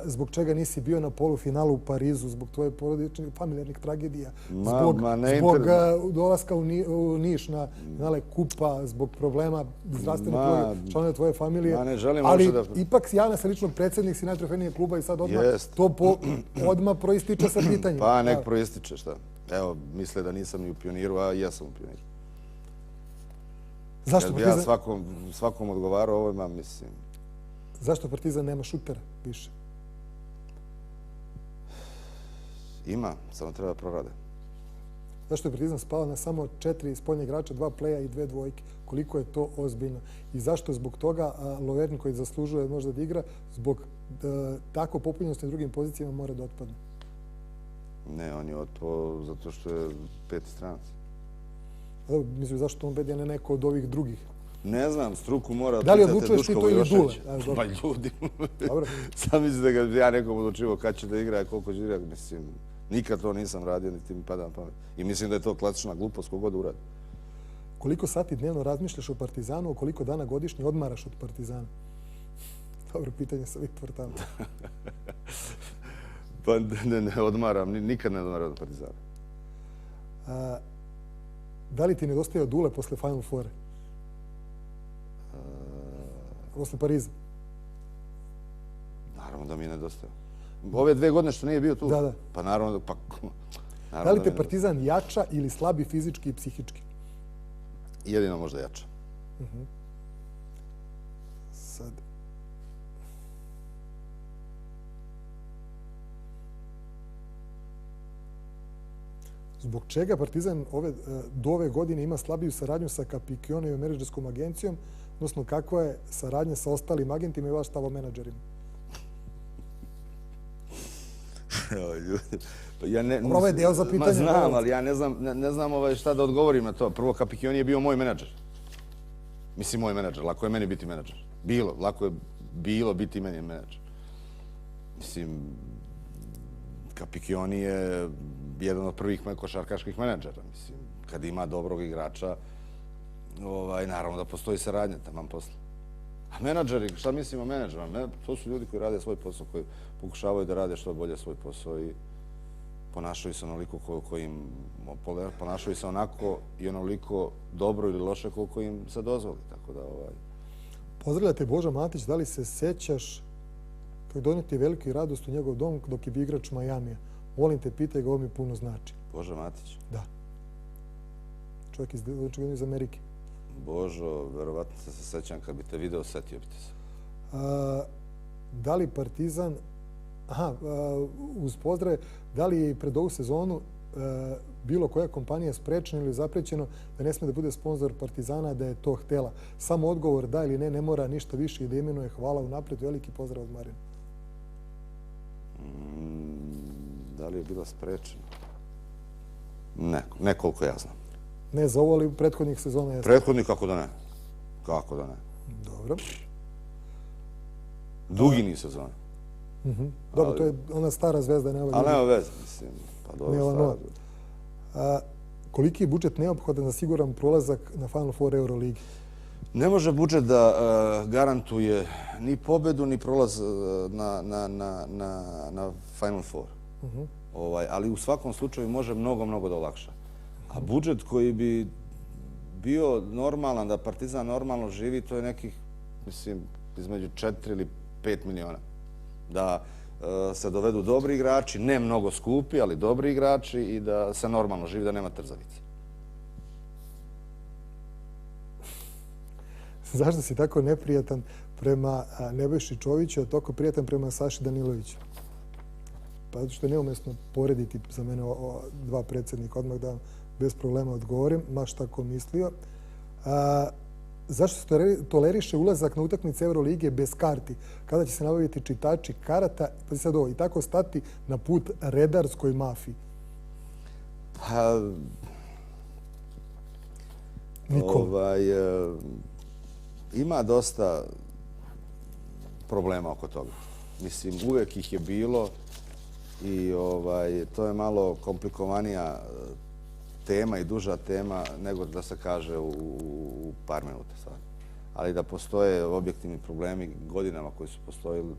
zbog čega nisi bio na polufinalu u Parizu, zbog tvoje porodične familijarnih tragedija, zbog dolaska u Niš na finale kupa, zbog problema zdravstvenog članova tvoje familije. Ali ipak ja sam lično predsjednik si najtrofejnijeg kluba i sad odmah proističe sa pitanjem. Pa nek proističe, šta? Evo, misle da nisam ni u Pioniru, a i ja sam u Pioniru. Zašto Partizan? Ja svakom odgovarao ovima, mislim. Zašto Partizan nema šutera više? Ima, samo treba prorade. Zašto je Partizan spao na samo 4 spoljne igrača, 2 pleja i 2 dvojke? Koliko je to ozbiljno? I zašto zbog toga Loverni, koji zaslužuje možda da igra, zbog tako popunjenosti na drugim pozicijama mora da otpadne? Ne, on je otpao zato što je 5. stranac. Mislim, zašto on bedi, a ne neko od ovih drugih? Ne znam, struku mora da li odlučuješ ti to ili Dule? Pa ljudi. Sam mislim da ga ja nekom odlučivo kad će da igra, koliko će da igra. Mislim, nikad to nisam radio, niti mi pada na pamet. I mislim da je to klasična glupost kogod uradi. Koliko sati dnevno razmišljaš o Partizanu, koliko dana godišnje odmaraš od Partizana? Dobro pitanje sa ovih portala. Pa ne odmaram, nikad ne odmaram od Partizana. Da li ti nedostaje Dule posle Final Foura? Posle Pariza? Naravno da mi je nedostao. Ove 2 godine što nije bio tu? Da. Pa naravno da... Da li te Partizan jača ili slabi fizički i psihički? Jedino možda jača. Sad... Zbog čega Partizan do ove godine ima slabiju saradnju sa Capicchione i menadžerskom agencijom, odnosno kakva je saradnja sa ostalim agentima i vaš stav o menadžerima? Ovo je deo za pitanje. Znam, ali ja ne znam šta da odgovorim na to. Prvo, Capicchione je bio moj menadžer. Mislim, moj menadžer. Lako je meni biti menadžer. Lako je bilo biti meni menadžer. Mislim, Capicchione je jedan od prvih košarkaških menadžera. Mislim, kad ima dobrog igrača, naravno da postoji saradnja taman posle. A menadžeri, šta mislim o menadžerima? To su ljudi koji rade svoj posao, koji pokušavaju da rade što bolje svoj posao i ponašaju se onoliko koliko im... Ponašaju se onako i onoliko dobro ili loše koliko im se dozvoli. Tako da... Pozdravljate Boža Matić, da li se sećaš kako doneti veliki radost u njegov dom dok je bio igrač Majamija? Volim te, pitaj ga, ovo mi puno znači. Boža Matić? Da. Čovjek iz Amerike. Božo, verovatno se sećam, kad bi te video, setio bi te se. Da li Partizan, uz pozdrave, da li je i pred ovu sezonu bilo koja kompanija sprečena ili zaprećeno da ne sme da bude sponsor Partizana, da je to htela? Samo odgovor da ili ne mora ništa više i da imenuje. Hvala unapred, veliki pozdrav od Marina. Da li je bila sprečena? Ne koliko ja znam. Ne za ovo, ali u prethodnih sezona jeste? Prethodnih, kako da ne. Kako da ne. Dobro. Dugi niz sezona. Dobro, to je ona stara zvezda. Ali nema veze, mislim. Pa dobro, stara zvezda. Koliki je budžet neophodan za siguran prolazak na Final Four Euroligi? Ne može budžet da garantuje ni pobedu, ni prolaz na Final Four. Ali u svakom slučaju može mnogo da olakša. A budžet koji bi bio normalan, da Partizan normalno živi, to je nekih, mislim, između 4 ili 5 miliona. Da se dovedu dobri igrači, ne mnogo skupi, ali dobri igrači i da se normalno živi, da nema trzavice. Zašto si tako neprijatan prema Nebojši Čoviću, a toliko prijatan prema Saši Daniloviću? Pa zato što je neumesno porediti za mene dva predsjednika, odmah da vam bez problema odgovorim, maš tako mislio. Zašto se toleriše ulazak na utakmice Euroligije bez karti? Kada će se nabaviti čitači karata i tako stati na put redarskoj mafiji? Ima dosta problema oko toga. Mislim, uvek ih je bilo i to je malo komplikovanija tema i duža tema nego da se kaže u par minuta. Ali da postoje objektivni problemi godinama koji su postojili,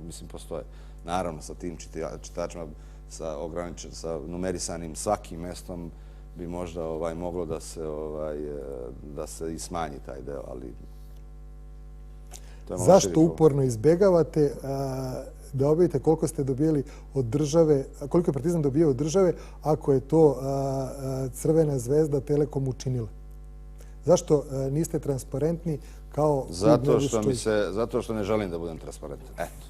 mislim, postoje. Naravno, sa tim čitačima, sa numerisanim svakim mestom bi možda moglo da se i smanji taj deo, ali... Zašto uporno izbegavate da objavite koliko ste dobijeli od države, koliko je Partizan dobio od države ako je to Crvena zvezda Telekom učinila? Zašto niste transparentni kao... Zato što ne želim da budem transparentan. Eto.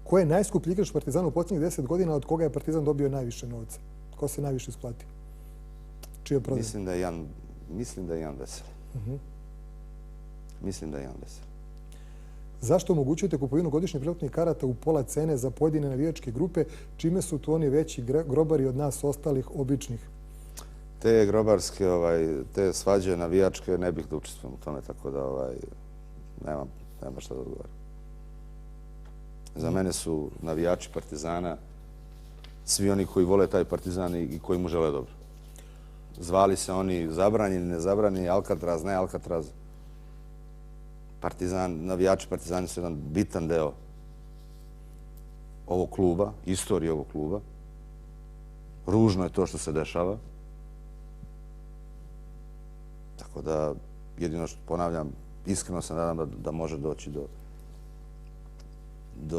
Ko je najskuplji igrač Partizana u posljednjih 10 godina, od koga je Partizan dobio najviše novca? Ko se najviše isplatio? Čije prodaje? Mislim da je Jan Veseli. Mislim da je Jan Veseli. Zašto omogućujete kupovinu godišnjih pretplatnih karata u pola cene za pojedine navijačke grupe, čime su tu oni veći grobari od nas ostalih običnih? Te grobarske, te svađe navijačke ne bih da učestvujem u tome, tako da nema šta da odgovaram. Za mene su navijači Partizana svi oni koji vole taj Partizan i koji mu žele dobro. Zvali se oni zabranjeni, nezabranjeni, Alcatraz, ne Alcatraz. Navijači Partizani su jedan bitan deo ovog kluba, istorije ovog kluba. ružno je to što se dešava. Tako da, jedino što ponavljam, iskreno se nadam da može doći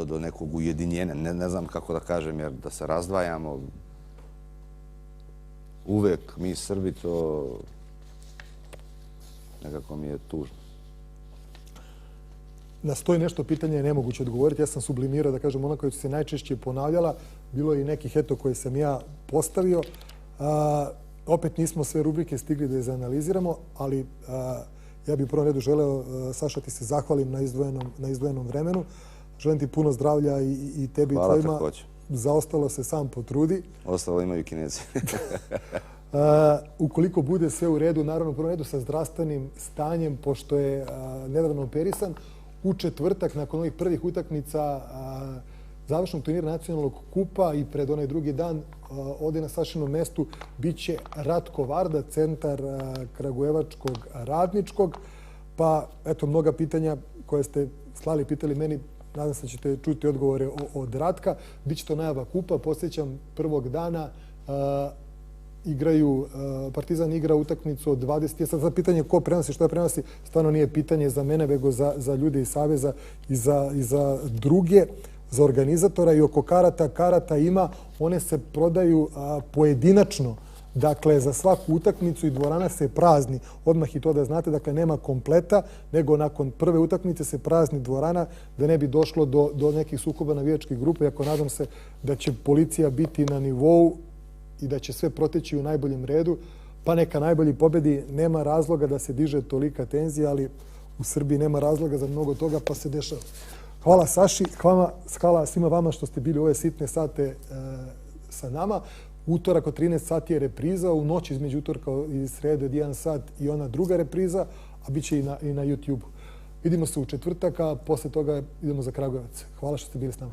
do nekog ujedinjenja. Ne znam kako da kažem, jer da se razdvajamo, uvek mi Srbi, to nekako mi je tužno. Na 100 i nešto pitanja je nemoguće odgovoriti. Ja sam sublimirao, da kažem, ona koja su se najčešće ponavljala. Bilo je i nekih koje sam ja postavio. Opet nismo sve rubrike stigli da je zanaliziramo, ali ja bih u prvom redu želeo, Saša, ti se zahvalim na izdvojenom vremenu. Želim ti puno zdravlja i tebi i tvojima. Hvala, takođe. Zaostalo se sam potrudi. Ostalo imaju Kinezi. Ukoliko bude sve u redu, naravno u prvom redu sa zdravstvenim stanjem, pošto je nedavno operisan, u četvrtak, nakon ovih prvih utakmica završnog turnira nacionalnog kupa i pred onaj drugi dan, ovdje na Sašinom mestu biće Ratko Varda, centar kragujevačkog Radničkog. Pa, eto, mnoga pitanja koje ste slali, pitali meni, nadam se da ćete čuti odgovore od Ratka. Biće to najava kupa, podsjećam, prvog dana Partizan igra utakmicu od 20. Sad za pitanje ko prenosi, šta prenosi, stvarno nije pitanje za mene, vego za ljude iz Saveza i za druge, za organizatora. I oko karata, karata ima, one se prodaju pojedinačno. Dakle, za svaku utakmicu i dvorana se prazni. Odmah i to da znate, dakle, nema kompleta, nego nakon prve utakmice se prazni dvorana, da ne bi došlo do nekih sukoba navijačkih grupa. Iako nadam se da će policija biti na nivou i da će sve proteći u najboljem redu, pa neka najbolji pobedi. Nema razloga da se diže tolika tenzija, ali u Srbiji nema razloga za mnogo toga, pa se dešava. Hvala Saši, hvala svima vama što ste bili u ove sitne sate sa nama. Utorak od 13 sati je repriza, u noć između utorka i srede od 1 sat i ona druga repriza, a bit će i na YouTube-u. Vidimo se u četvrtak, a posle toga idemo za Kragujevac. Hvala što ste bili s nama.